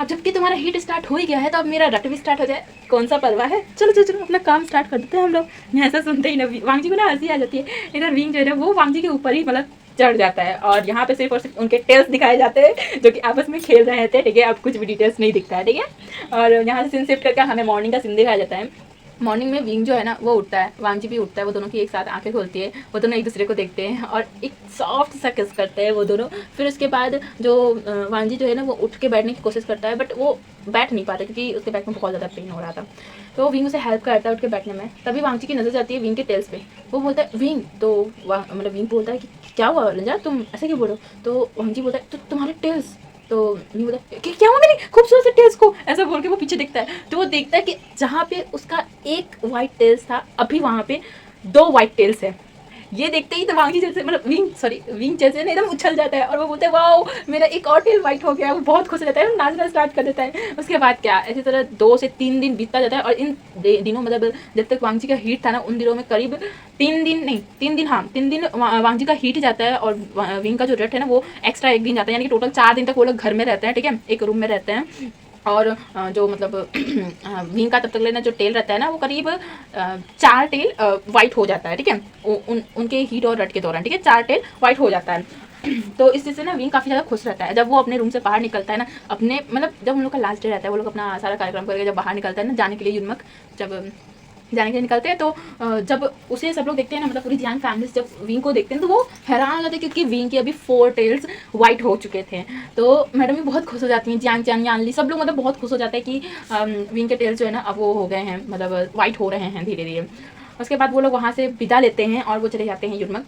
अब जबकि तुम्हारा हीट स्टार्ट हो ही गया है तो अब मेरा रट भी स्टार्ट हो जाए, कौन सा परवाह है, चलो चलो चलो अपना काम स्टार्ट कर देते हैं हम लोग। ऐसा सुनते ही ना वांग जी को ना हंसी आ जाती है। इधर विंग जो है ना वो वांग जी के ऊपर ही मतलब चढ़ जाता है और यहाँ पे सिर्फ और सिर्फ उनके टेल्स दिखाए जाते हैं जो कि आपस में खेल रहे थे, ठीक है। अब कुछ भी डिटेल्स नहीं दिखता है, ठीक है। और यहाँ से सीन शिफ्ट करके हमें मॉर्निंग का सीन दिखाया जाता है। मॉर्निंग में विंग जो है ना वो उठता है, वांग जी भी उठता है, वो दोनों की एक साथ आंखें खोलती है, वो दोनों एक दूसरे को देखते हैं और एक सॉफ्ट सा किस करते हैं वो दोनों। फिर उसके बाद जो वांग जी जो है ना वो उठ के बैठने की कोशिश करता है, बट वो बैठ नहीं पाता क्योंकि उसके बैक में बहुत ज़्यादा पेन हो रहा था। तो विंग उसे हेल्प करता है उठ के बैठने में। तभी वांग जी की नज़र जाती है विंग के टेल्स पे। वो बोलता है विंग, तो मतलब विंग बोलता है कि क्या हुआ रंजा, तुम ऐसे क्यों बोल रहे हो। तो वांग जी बोलता है तो तुम्हारे टेल्स। तो विंग बोलता है क्या हुआ मेरी खूबसूरत से टेल्स को, ऐसा बोल के वो पीछे देखता है। तो वो देखता है कि जहाँ पे उसका एक वाइट टेल्स था अभी वहाँ पे 2 वाइट टेल्स है। ये देखते ही तो वांग जी जैसे मतलब विंग जैसे ना एकदम उछल जाता है और वो बोलते हैं वाओ मेरा एक और टेल वाइट हो गया। वो बहुत खुश हो जाता है, नाचना स्टार्ट कर देता है। उसके बाद क्या इसी तरह 2 से 3 दिन बीतता जाता है और इन दिनों मतलब जब तक वांग जी का हीट था ना उन दिनों में करीब 3 दिन वांग जी का हीट जाता है और विंग का जो रट है ना वो एक्स्ट्रा 1 दिन जाता है, यानी कि टोटल 4 दिन तक वो लोग घर में रहते हैं, ठीक है, एक रूम में रहते हैं। और जो मतलब विंग का तब तक लेना जो टेल रहता है ना वो करीब 4 टेल वाइट हो जाता है, ठीक है, उनके हीट और रट के दौरान, ठीक है, 4 टेल वाइट हो जाता है। तो इस चीज़ से ना विंग काफ़ी ज़्यादा खुश रहता है। जब वो अपने रूम से बाहर निकलता है ना, अपने मतलब जब उन लोग का लास्ट डे रहता है, वो लोग अपना सारा कार्यक्रम करके जब बाहर निकलता है ना जाने के लिए युनमक, जब जाने के लिए निकलते हैं तो जब उसे सब लोग देखते हैं ना मतलब पूरी जियांग फैमिली जब विंग को देखते हैं तो वो हैरान हो जाते हैं क्योंकि विंग के अभी 4 टेल्स वाइट हो चुके थे। तो मैडम भी बहुत खुश हो जाती हैं, जियांग यानली सब लोग मतलब बहुत खुश हो जाते हैं कि विंग के टेल्स जो है ना अब वो हो गए हैं, मतलब वाइट हो रहे हैं धीरे धीरे। उसके बाद वो लोग वहाँ से विदा लेते हैं और वो चले जाते हैं युनमक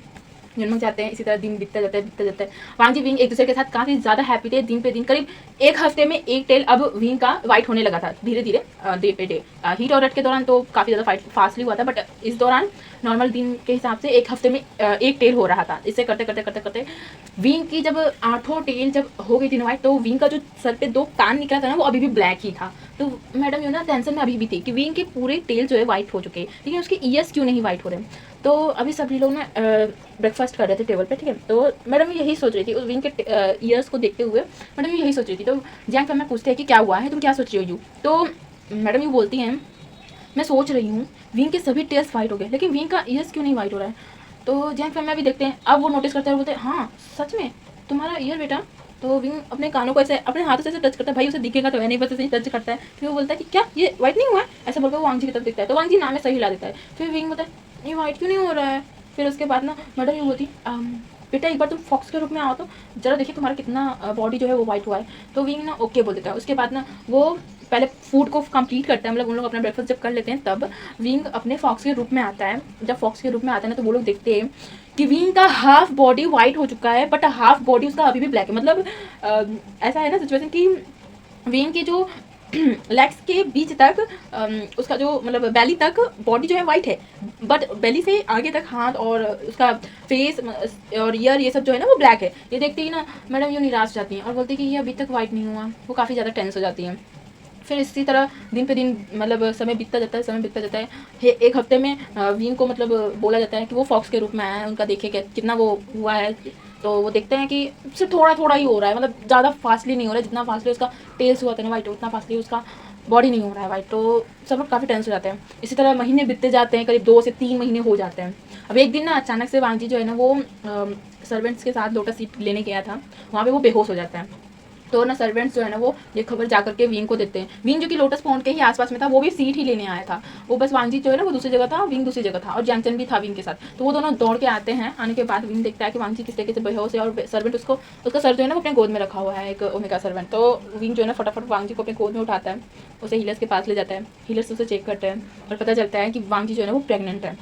जाते हैं। इसी तरह दिन बीतता जाता है। वांग जी विंग एक दूसरे के साथ काफ़ी ज़्यादा हैप्पी थे। दिन पे दिन करीब 1 हफ्ते में एक टेल अब विंग का वाइट होने लगा था धीरे धीरे, डे पे डे। हीट और रट के दौरान तो काफ़ी ज़्यादा फास्टली हुआ था, बट इस दौरान नॉर्मल दिन के हिसाब से 1 हफ्ते में एक टेल हो रहा था। इससे करते करते करते करते विंग की जब 8वां टेल जब हो गई थी वाइट तो विंग का जो सर पे 2 कान निकला था ना वो अभी भी ब्लैक ही था। तो मैडम यू ना टेंशन में अभी भी थी कि विंग के पूरे टेल जो है वाइट हो चुके हैं, लेकिन उसके ईयर्स क्यों नहीं वाइट हो रहे हैं। तो अभी सभी लोग ना ब्रेकफास्ट कर रहे थे टेबल पे, ठीक है। तो मैडम यही सोच रही थी उस विंग के ईयर्स को देखते हुए, मैडम यही सोच रही थी। तो जियांग फैमिली पूछते हैं कि क्या हुआ है, तुम क्या सोच रही हो यू। तो मैडम यू बोलती हैं मैं सोच रही हूँ विंग के सभी टेल्स वाइट हो गए लेकिन विंग का ईयर्स क्यों नहीं वाइट हो रहा है। तो जियांग फैमिली भी देखते हैं, अब वो नोटिस करते हैं और बोलते हैं हाँ सच में तुम्हारा ईयर बेटा। तो विंग अपने कानों को ऐसे अपने हाथों से ऐसे टच करता है, भाई उसे दिखेगा तो है नहीं, बस ऐसे ही टच करता है। फिर वो बोलता है कि क्या ये वाइट नहीं हुआ है, ऐसा बोलकर वो वांग जी की तरफ देखता है। तो वांग जी नाम में सही ला देता है। फिर विंग बोलता है ये वाइट क्यों नहीं हो रहा है। फिर उसके बाद ना मैडम ये बोलती बेटा एक बार तुम फॉक्स के रूप में आओ तो जरा देखिए तुम्हारा कितना बॉडी जो है वो वाइट हुआ है। तो विंग ना ओके बोल देता है। उसके बाद ना वो पहले फूड को कंप्लीट करता है, मतलब उन लोग अपना ब्रेकफास्ट जब कर लेते हैं तब विंग अपने फॉक्स के रूप में आता है। जब फॉक्स के रूप में आता है ना तो वो लोग देखते हैं कि विंग का हाफ बॉडी वाइट हो चुका है बट हाफ बॉडी उसका अभी भी ब्लैक है। मतलब ऐसा है ना सिचुएशन कि विंग की जो लेग्स के बीच तक उसका जो मतलब बेली तक बॉडी जो है वाइट है, बट बेली से आगे तक हाथ और उसका फेस और ईयर ये सब जो है ना वो ब्लैक है। ये देखते ही ना मैडम यूँ निराश जाती हैं और बोलती हैं कि ये अभी तक वाइट नहीं हुआ। वो काफ़ी ज़्यादा टेंस हो जाती हैं। फिर इसी तरह दिन पे दिन मतलब समय बीतता जाता है। 1 हफ्ते में विंग को मतलब बोला जाता है कि वो फॉक्स के रूप में आया है, उनका देखे कितना वो हुआ है। तो वो देखते हैं कि सिर्फ थोड़ा थोड़ा ही हो रहा है, मतलब ज़्यादा फास्टली नहीं हो रहा है, जितना फास्टली उसका टेल्स हुआ था ना वाइट उतना फास्टली उसका बॉडी नहीं हो रहा है वाइट। तो सब लोग काफ़ी टेंस हो जाते हैं। इसी तरह महीने बीतते जाते हैं, करीब 2 से 3 महीने हो जाते हैं। अब एक दिन ना अचानक से वांग जी जो है ना वो सर्वेंट्स के साथ लोटस सीट लेने गया था, वहाँ पे वो बेहोश हो जाता है। तो ना सर्वेंट्स जो है ना वो ये खबर जा करके विंग को देते हैं। विंग जो कि लोटस पॉन्ड के ही आसपास में था, वो भी सीट ही लेने आया था। वो बस वांगजी जो है ना वो दूसरी जगह था, विंग दूसरी जगह था, और जैंगचन भी था विंग के साथ। तो वो दोनों दौड़ के आते हैं। आने के बाद विंग देखता है कि वांगजी किस तरीके से बेहोश है, और सर्वेंट उसका सर जो है ना वो अपने गोद में रखा हुआ है, एक ओमेगा सर्वेंट। तो विंग जो है ना फटाफट वांगजी को अपने गोद में उठाता है, उसे हीलर्स के पास ले जाता है। हीलर्स उसे चेक करते हैं और पता चलता है कि वांगजी जो है ना वो प्रेग्नेंट है,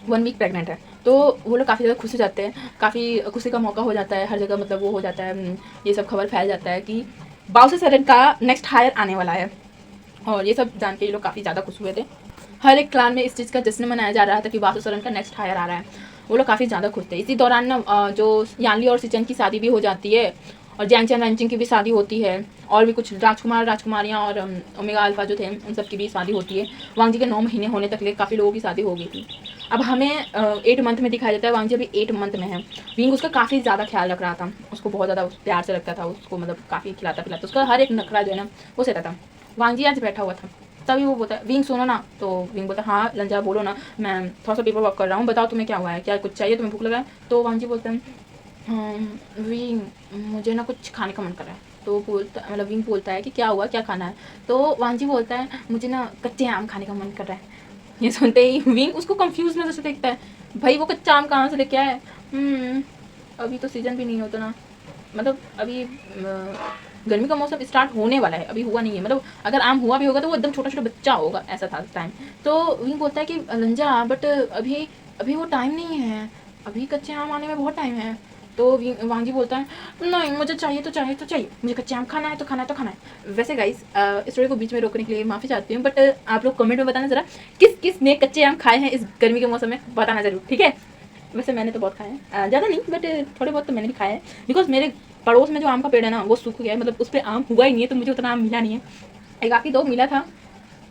1 वीक प्रेग्नेंट है। तो वो लोग काफ़ी ज़्यादा खुश हो जाते हैं, काफ़ी खुशी का मौका हो जाता है हर जगह, मतलब वो हो जाता है, ये सब खबर फैल जाता है कि बाउसे सेरेन का नेक्स्ट हायर आने वाला है। और ये सब जान के ये लोग काफ़ी ज़्यादा खुश हुए थे। हर एक क्लान में इस चीज़ का जश्न मनाया जा रहा था कि बाउसे सेरेन का नेक्स्ट हायर आ रहा है। वो लोग काफ़ी ज़्यादा खुश थे। इसी दौरान ना जो यानली और सिचन की शादी भी हो जाती है, और जैंगचन वैंगचिंग की भी शादी होती है, और भी कुछ राजकुमार राजकुमारियाँ और ओमेगा अल्फा जो थे उन सब की भी शादी होती है। वांगजी के 9 महीने होने तक ले काफ़ी लोगों की शादी हो गई थी। अब हमें 8 मंथ में दिखाया जाता है। वांगजी अभी 8 मंथ में है। विंग उसका काफ़ी ज़्यादा ख्याल रख रहा था, उसको बहुत ज़्यादा प्यार से रखता था, उसको मतलब काफ़ी खिलाता पिलाता, उसका हर एक नखरा जो है ना वो सहता था। वांगजी आज बैठा हुआ था, तभी वो बोलता है विंग सुनो ना। तो विंग बोलता है हाँ लंजा बोलो ना, मैं थोड़ा सा पेपर वर्क कर रहा हूँ, बताओ तुम्हें क्या हुआ है, क्या कुछ चाहिए, तुम्हें भूख लगा है? तो वांगजी बोलता है विंग मुझे ना कुछ खाने का मन कर रहा है। तो बोलता मतलब विंग बोलता है कि क्या हुआ, क्या खाना है? तो वांगजी बोलता है मुझे ना कच्चे आम खाने का मन कर रहा है। ये सुनते ही विंग उसको कंफ्यूज नजर से देखता है, भाई वो कच्चा आम कहाँ से लेके आया है? अभी तो सीजन भी नहीं होता ना, मतलब अभी गर्मी का मौसम स्टार्ट होने वाला है, अभी हुआ नहीं है, मतलब अगर आम हुआ भी होगा तो वो एकदम छोटा छोटा बच्चा होगा, ऐसा था उस टाइम। तो विंग बोलता है कि लंजा बट अभी अभी वो टाइम नहीं है, अभी कच्चे आम आने में बहुत टाइम है। तो वांगी बोलता है नहीं मुझे चाहिए तो चाहिए तो चाहिए, मुझे कच्चे आम खाना है तो खाना है तो खाना है। वैसे गाइस स्टोरी को बीच में रोकने के लिए माफ़ी चाहती हूँ, बट आप लोग कमेंट में बताना ज़रा किस किस ने कच्चे आम खाए हैं इस गर्मी के मौसम में, बताना ज़रूर, ठीक है। वैसे मैंने तो बहुत खाए हैं, ज़्यादा नहीं बट थोड़े बहुत तो मैंने भी खाए हैं, बिकॉज मेरे पड़ोस में जो आम का पेड़ है ना वो सूख गया है, मतलब उस पर आम हुआ ही नहीं है, तो मुझे उतना आम मिला नहीं है। एक आखिर 2 मिला था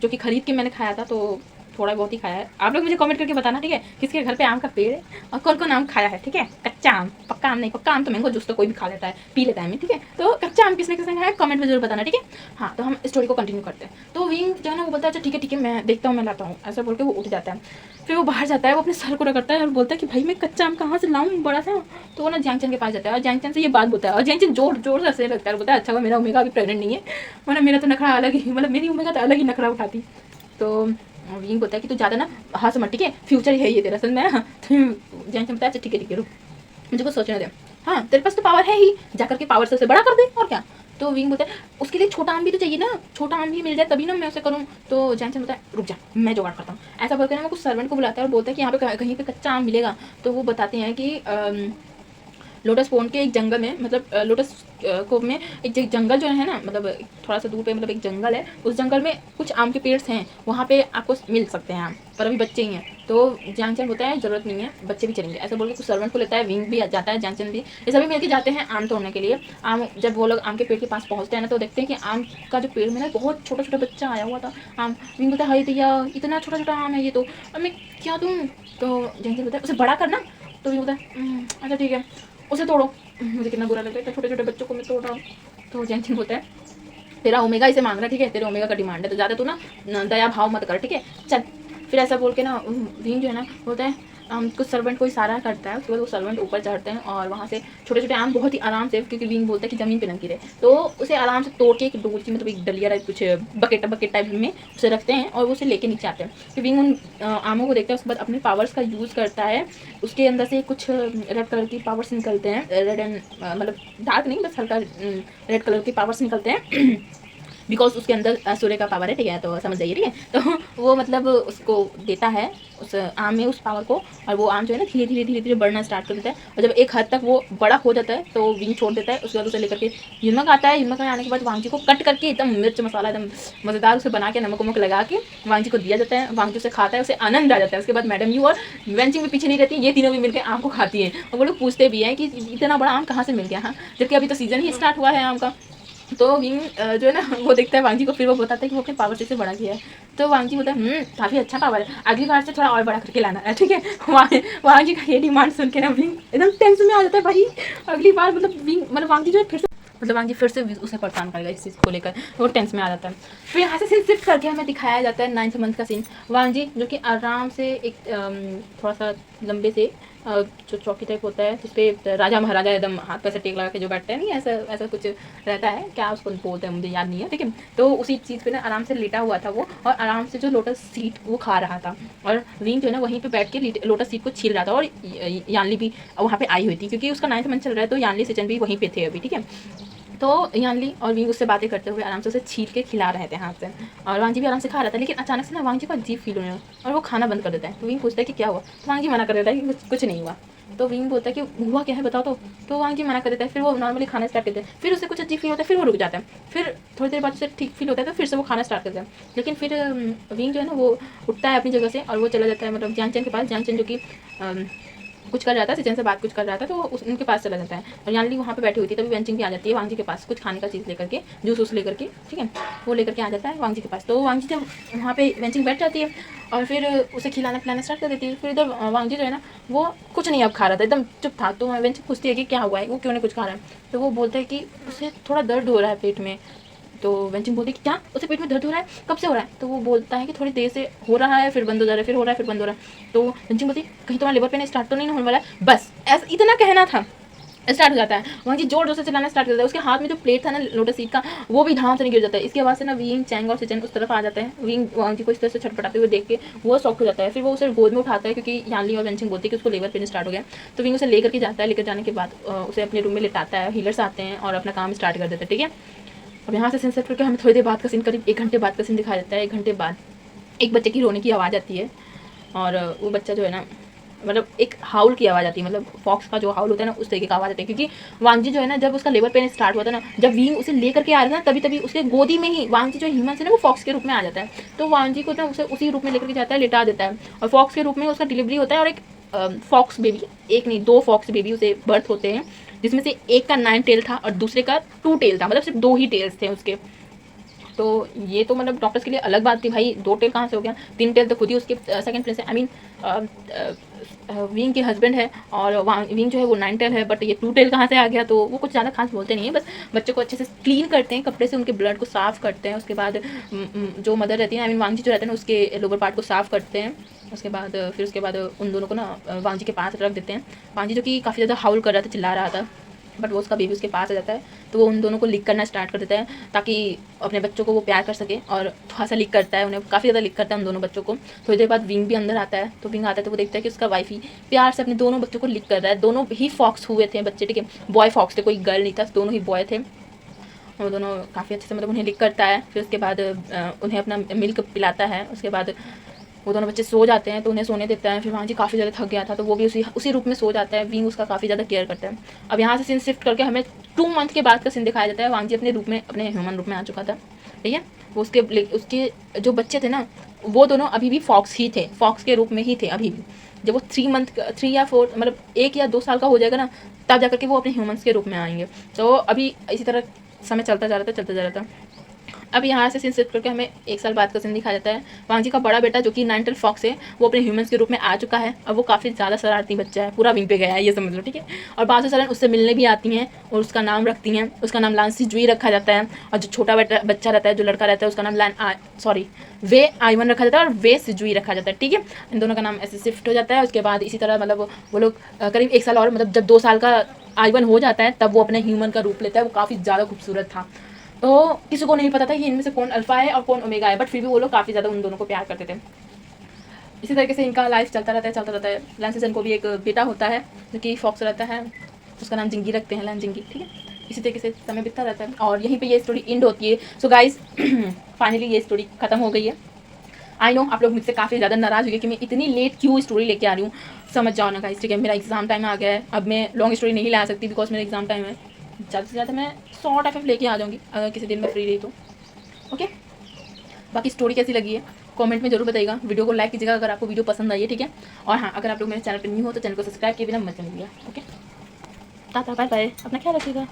जो कि खरीद के मैंने खाया था, तो थोड़ा बहुत ही खाया है। आप लोग मुझे कमेंट करके बताना, ठीक है, किसके घर पे आम का पेड़ है और कौन कौन आम खाया है, ठीक है। कच्चा आम, पक्का आम नहीं, पक्का आम तो मैंगो जूस तो कोई भी खा लेता है, पी लेता है मैं, ठीक है। तो कच्चा आम किसने किसने खाया है कमेंट में जरूर बताना, ठीक है। हाँ तो हम स्टोरी को कंटिन्यू करते हैं। तो विंग जो है ना वो बोलता है अच्छा ठीक है मैं देखता हूँ, मैं लाता हूँ, ऐसा बोल के वो उठ जाता है। फिर वो बाहर जाता है, वो अपने सर को रगड़ता है और बोलता है कि भाई मैं कच्चा आम कहाँ से लाऊँ बड़ा सा। तो वो ना जैंगचन के पास जाता है और जैंगचन से ये बात बोलता है, और जैंगचन जोर जोर से हंसने लगता है, बोलता है अच्छा मेरा ओमेगा अभी प्रेग्नेंट नहीं है, वरना मेरा तो नखरा अलग ही, मतलब मेरी ओमेगा तो अलग ही नखरा उठाती। तो विंग बोलता है कि तू ज़्यादा ना हाँ समझ, ठीक है, फ्यूचर है ये तेरा समझ में। तो जैंगचन बोलता है अच्छा ठीक है रुक, मुझे कुछ सोचने दे, हाँ तेरे पास तो पावर है ही, जा करके पावर से उसे बड़ा कर दे और क्या। तो विंग बोलता है उसके लिए छोटा आम भी तो चाहिए ना, छोटा आम भी मिल जाए तभी ना मैं उसे करूँ। तो जैंगचन बोलता है रुक जा मैं जुगाड़ करता हूँ, ऐसा बोलकर ना वो कुछ सर्वेंट को बुलाता है और बोलता है कि यहाँ पे कहीं पे कच्चा आम मिलेगा। तो वो बताते हैं कि लोटस पॉन्ड के एक जंगल में, मतलब लोटस कोव में एक जंगल जो है ना, मतलब थोड़ा सा दूर पे मतलब एक जंगल है, उस जंगल में कुछ आम के पेड़ हैं, वहाँ पे आपको मिल सकते हैं आम, पर अभी बच्चे ही हैं। तो जैंगचन बोलता है ज़रूरत नहीं है, बच्चे भी चलेंगे, ऐसा बोल के कुछ सर्वेंट को लेता है। विंग भी जाता है, जैंगचन भी, ये सभी मिलकर जाते हैं आम तोड़ने के लिए। आम जब वो लोग आम के पेड़ के पास पहुँचते हैं ना तो देखते हैं कि आम का जो पेड़ में ना बहुत छोटा छोटा बच्चा आया हुआ था आम। विंग बोलता है हाय भैया इतना छोटा छोटा आम है ये तो, अब मैं क्या दूँ? तो जैंगचन बोलता है उसे बड़ा करना। तो विंग बोलता है अच्छा ठीक है उसे तोड़ो। मुझे कितना बुरा लगता है छोटे छोटे बच्चों को मैं तोड़ रहा हूँ। तो जैंगचन बोलता है तेरा ओमेगा इसे मांग रहा है, ठीक है, तेरे ओमेगा का डिमांड है, तो ज़्यादा तू ना दया भाव मत कर, ठीक है, चल। फिर ऐसा बोल के ना विंग जो है ना बोलता है कुछ सर्वेंट को इशारा करता है, उसके बाद वो सर्वेंट ऊपर चढ़ते हैं और वहाँ से छोटे छोटे आम बहुत ही आराम से, क्योंकि विंग बोलता है कि ज़मीन पे न गिरे, तो उसे आराम से तोड़ के एक डोलची मतलब एक डलिया कुछ बकेट टाइप में उसे रखते हैं और वो उसे लेके नीचे आते हैं। फिर विंग उन आमों को देखता है, उसके बाद अपने पावर्स का यूज़ करता है, उसके अंदर से कुछ रेड कलर की पावर्स निकलते हैं, रेड एंड मतलब डार्क नहीं बस हल्का रेड कलर की पावर्स निकलते हैं बिकॉज उसके अंदर सूर्य का पावर है, ठीक है, तो समझ जाइए, ठीक है। तो वो मतलब उसको देता है उस आम में उस पावर को, और वो आम जो है ना धीरे धीरे धीरे धीरे बढ़ना स्टार्ट कर देता है, और जब एक हद तक वो बड़ा हो जाता है तो विंग छोड़ देता है। उसके बाद उसे लेकर के युनमक आता है, युनमक में आने के बाद वांगजी को कट करके एकदम मिर्च मसाला एकदम मज़ेदार उसे बना के नमक वमक लगा के वांगजी को दिया जाता है। वांगजी उसे खाता है, उसे आनंद आ जाता है। उसके बाद मैडम यू और वेंचिंग भी पीछे नहीं रहती, ये तीनों भी मिलकर आम को खाती हैं, और वो लोग पूछते भी हैं कि इतना बड़ा आम कहाँ से मिल गया, हाँ, जबकि अभी तो सीजन ही स्टार्ट हुआ है आम का। तो विंग जो है ना वो देखता है वांगजी को, फिर वो बताता है कि वो अपने पावर से बड़ा किया है। तो वांगजी बोलता है काफ़ी अच्छा पावर है, अगली बार से थोड़ा और बड़ा करके लाना है, ठीक है। वांगजी का ये डिमांड सुन के ना विंग एकदम टेंशन में आ जाता है, भाई अगली बार मतलब विंग मतलब वांगजी जो है फिर से मतलब वांगजी फिर से उसे परेशान करेगा इस चीज़ को लेकर, वो टेंशन में आ जाता है। फिर यहाँ से सीन शिफ्ट करके हमें दिखाया जाता है 9th मंथ का सीन। वांगजी जो कि आराम से एक थोड़ा सा लंबे से जो चौकी टाइप होता है जिस पे राजा महाराजा एकदम हाथ पर से टेक लगा के जो बैठते हैं, नहीं ऐसा ऐसा कुछ रहता है, क्या उसको बोलते हैं मुझे याद नहीं है, ठीक है। तो उसी चीज़ पे ना आराम से लेटा हुआ था वो, और आराम से जो लोटस सीड वो खा रहा था, और विंग जो है ना वहीं पे बैठ के लोटस सीड को छील रहा था, और यानली भी वहाँ पे आई हुई थी क्योंकि उसका 9th मंथ चल रहा है, तो यानली सिचन भी वहीं पे थे अभी, ठीक है। तो यानली और विंग उससे बातें करते हुए आराम से उसे छील के खिला रहे थे हाथ से, और वांग जी भी आराम से खा रहा था, लेकिन अचानक से ना वांग जी को अजीब फील होने लगा और वो खाना बंद कर देता है। तो विंग पूछता है कि क्या हुआ, तो वांग जी मना कर देता है कि कुछ नहीं हुआ। तो विंग बोलता है कि हुआ क्या है बताओ, तो वांग जी मना कर देता है। फिर वो नॉर्मली खाना स्टार्ट करते हैं, फिर उसे कुछ अजीब फील होता है, फिर वो रुक जाता है, फिर थोड़ी देर बाद उसे ठीक फील होता है, तो फिर से वो खाना स्टार्ट करता है। लेकिन फिर विंग जो है ना वो उठता है अपनी जगह से और वो चला जाता है मतलब जानचन के पास, जानचन जो कि कुछ कर रहा था, सिचन से बात कुछ कर रहा था, तो उनके पास चला जाता है, और यानली वहाँ पे बैठी हुई थी। तभी वेंचिंग भी आ जाती है वांग जी के पास कुछ खाने का चीज़ लेकर के, जूस लेकर के, ठीक है, वो लेकर के आ जाता है वांग जी के पास। तो वांग जी जब वहाँ पे वेंचिंग बैठ जाती है और फिर उसे खिलाना पिलाना स्टार्ट कर देती है। फिर इधर वांग जी जो है ना वो कुछ नहीं अब खा रहा था, एकदम चुप था। तो वेंचिंग पूछती है कि क्या हुआ है, वो क्यों नहीं कुछ खा रहा है। तो वो बोलता है कि उसे थोड़ा दर्द हो रहा है पेट में। तो वेंचिंग बोलती है कि क्या उसे पेट में दर्द हो रहा है, कब से हो रहा है। तो वो बोलता है कि थोड़ी देर से हो रहा है, फिर बंद हो जा रहा है, फिर हो रहा है, फिर बंद हो रहा है। तो वेंचिंग बोलती है कहीं तुम्हारा लेबर पेन स्टार्ट तो नहीं होने वाला है, बस ऐसा इतना कहना था, स्टार्ट हो जाता है। वहाँ जी जोर जोर से चलाना स्टार्ट कर देता है। उसके हाथ में जो प्लेट था ना लोटस सीड का, वो भी धाम से नहीं गिर जाता है। इसकी आवाज़ से ना विंग, चैंग और सिचन उस तरफ आ जाते हैं। विंग वांग जी को इस तरह से छटपटाते हुए देख के वो शॉक हो जाता है। फिर वो उसे गोद में उठाता है क्योंकि यानली और वेंचिंग बोलती है कि उसको लेबर पेन स्टार्ट हो गया। तो विंग उसे लेकर के जाता है, लेकर जाने के बाद उसे अपने रूम में लिटाता है। हीलर्स आते हैं और अपना काम स्टार्ट कर देते हैं, ठीक है। अब यहाँ से सेंसर करके हमें थोड़ी देर बाद का सीन, करीब 1 घंटे बाद का सीन दिखाया जाता है। 1 घंटे बाद एक बच्चे की रोने की आवाज़ आती है, और वो बच्चा जो है ना मतलब एक हाउल की आवाज़ आती है, मतलब फॉक्स का जो हाउल होता है ना उस तरीके का आवाज़ आती है। क्योंकि वांगजी जो है ना जब उसका लेबर पेन स्टार्ट हुआ था ना, जब विंग उसे लेकर के आ रहा था ना, तभी उसके गोदी में ही वांगजी जो ह्यूमन से ना वो फॉक्स के रूप में आ जाता है। तो वांगजी को ना उसे उसी रूप में लेकर के जाता है, लिटा देता है, और फॉक्स के रूप में उसका डिलीवरी होता है। और एक फॉक्स बेबी, एक नहीं 2 फॉक्स बेबी उसे बर्थ होते हैं, जिसमें से एक का 9 टेल था और दूसरे का 2 टेल था, मतलब सिर्फ 2 ही टेल्स थे उसके। तो ये तो मतलब डॉक्टर्स के लिए अलग बात थी भाई, 2 टेल कहाँ से हो गया, 3 टेल तो खुद ही उसके सेकंड प्रिंस है, आई मीन विंग के हस्बैंड है, और विंग जो है वो 9 टेल है, बट ये 2 टेल कहाँ से आ गया। तो वो कुछ ज़्यादा खास बोलते नहीं है, बस बच्चे को अच्छे से क्लीन करते हैं, कपड़े से उनके ब्लड को साफ़ करते हैं। उसके बाद जो मदर रहती है, आई मीन वांगजी जो रहते हैं ना, उसके लोअर पार्ट को साफ़ करते हैं। उसके बाद फिर उसके बाद उन दोनों को ना वांगजी के पास रख देते हैं। वांगजी जो कि काफ़ी ज़्यादा हाउल कर रहा था, चिल्ला रहा था, बट वो उसका बेबी उसके पास आ जाता है। तो वो उन दोनों को लिक करना स्टार्ट कर देता है ताकि अपने बच्चों को वो प्यार कर सके, और थोड़ा सा लिक करता है उन्हें, काफ़ी ज़्यादा लिक करता है उन दोनों बच्चों को। थोड़ी देर बाद विंग भी अंदर आता है। तो विंग आता है तो वो देखता है कि उसका वाइफ ही प्यार से अपने दोनों बच्चों को लिक कर रहा है। दोनों ही फॉक्स हुए थे बच्चे, ठीक है, बॉय फॉक्स थे, कोई गर्ल नहीं था, दोनों ही बॉय थे। वो दोनों काफ़ी अच्छे से मतलब उन्हें लिक करता है। फिर उसके बाद उन्हें अपना मिल्क पिलाता है। उसके बाद वो दोनों बच्चे सो जाते हैं, तो उन्हें सोने देता है। फिर वहाँ जी काफ़ी ज़्यादा थक गया था, तो वो भी उसी रूप में सो जाता है। विंग उसका काफ़ी ज़्यादा केयर करता है। अब यहाँ से सीन शिफ्ट करके हमें 2 मंथ के बाद का सीन दिखाया जाता है। वांग जी अपने रूप में, अपने ह्यूमन रूप में आ चुका था, ठीक है। वो उसके जो बच्चे थे ना, वो दोनों अभी भी फॉक्स ही थे, फॉक्स के रूप में ही थे अभी भी। जब वो 3 या 4 मतलब 1 या 2 साल का हो जाएगा ना, तब जाकर के वो अपने ह्यूमन्स के रूप में आएंगे। तो अभी इसी तरह समय चलता जा रहा था। अब यहाँ से सीन शिफ्ट करके हमें 1 साल बाद का सीन दिखाया जाता है। वांग जी का बड़ा बेटा जो कि 9 टेल फॉक्स है, वो अपने ह्यूमंस के रूप में आ चुका है। और वो काफ़ी ज़्यादा शरारती बच्चा है, पूरा विंग पे गया है, ये समझ लो, ठीक है। और बाजू सलन उससे मिलने भी आती हैं और उसका नाम रखती हैं। उसका नाम लांसी जुई रखा जाता है। और जो छोटा बच्चा रहता है, जो लड़का रहता है, उसका नाम वे आइवन रखा जाता है, और वे सिजुई रखा जाता है, ठीक है। इन दोनों का नाम ऐसे शिफ्ट हो जाता है। उसके बाद इसी तरह मतलब वो लोग करीब 1 साल और, मतलब जब 2 साल का आइवन हो जाता है, तब वो अपने ह्यूमन का रूप लेता है। वो काफ़ी ज़्यादा खूबसूरत था। तो किसी को नहीं पता था कि इनमें से कौन अल्फा है और कौन ओमेगा है, बट फिर भी वो लोग काफ़ी ज़्यादा उन दोनों को प्यार करते थे। इसी तरीके से इनका लाइफ चलता रहता है। लैंसिसन को भी एक बेटा होता है जो कि फॉक्स रहता है, उसका नाम जिंगी रखते हैं, लैन जिंगी, ठीक है। इसी तरीके से समय बीतता रहता है और यहीं पे ये स्टोरी एंड होती है। सो गाइज फाइनली ये स्टोरी खत्म हो गई है। आई नो आप लोग मुझसे काफ़ी ज़्यादा नाराज़ हुए कि मैं इतनी लेट क्यों स्टोरी लेके आ रही हूँ। समझ जाओ ना गाइज, ठीक है। मेरा एग्जाम टाइम आ गया है, अब मैं लॉन्ग स्टोरी नहीं ला सकती बिकॉज मेरा एग्जाम टाइम है। ज़्यादा से ज़्यादा मैं शॉर्ट एफ लेके आ जाऊँगी अगर किसी दिन मैं फ्री रही तो, ओके। बाकी स्टोरी कैसी लगी है कमेंट में जरूर बताइएगा। वीडियो को लाइक कीजिएगा अगर आपको वीडियो पसंद आई है, ठीक है। और हाँ, अगर आप लोग मेरे चैनल पर न्यू हो तो चैनल को सब्सक्राइब किए बिना मत जाइएगा, ओके। टाटा बाय बाय, अपना ख्याल रखिएगा।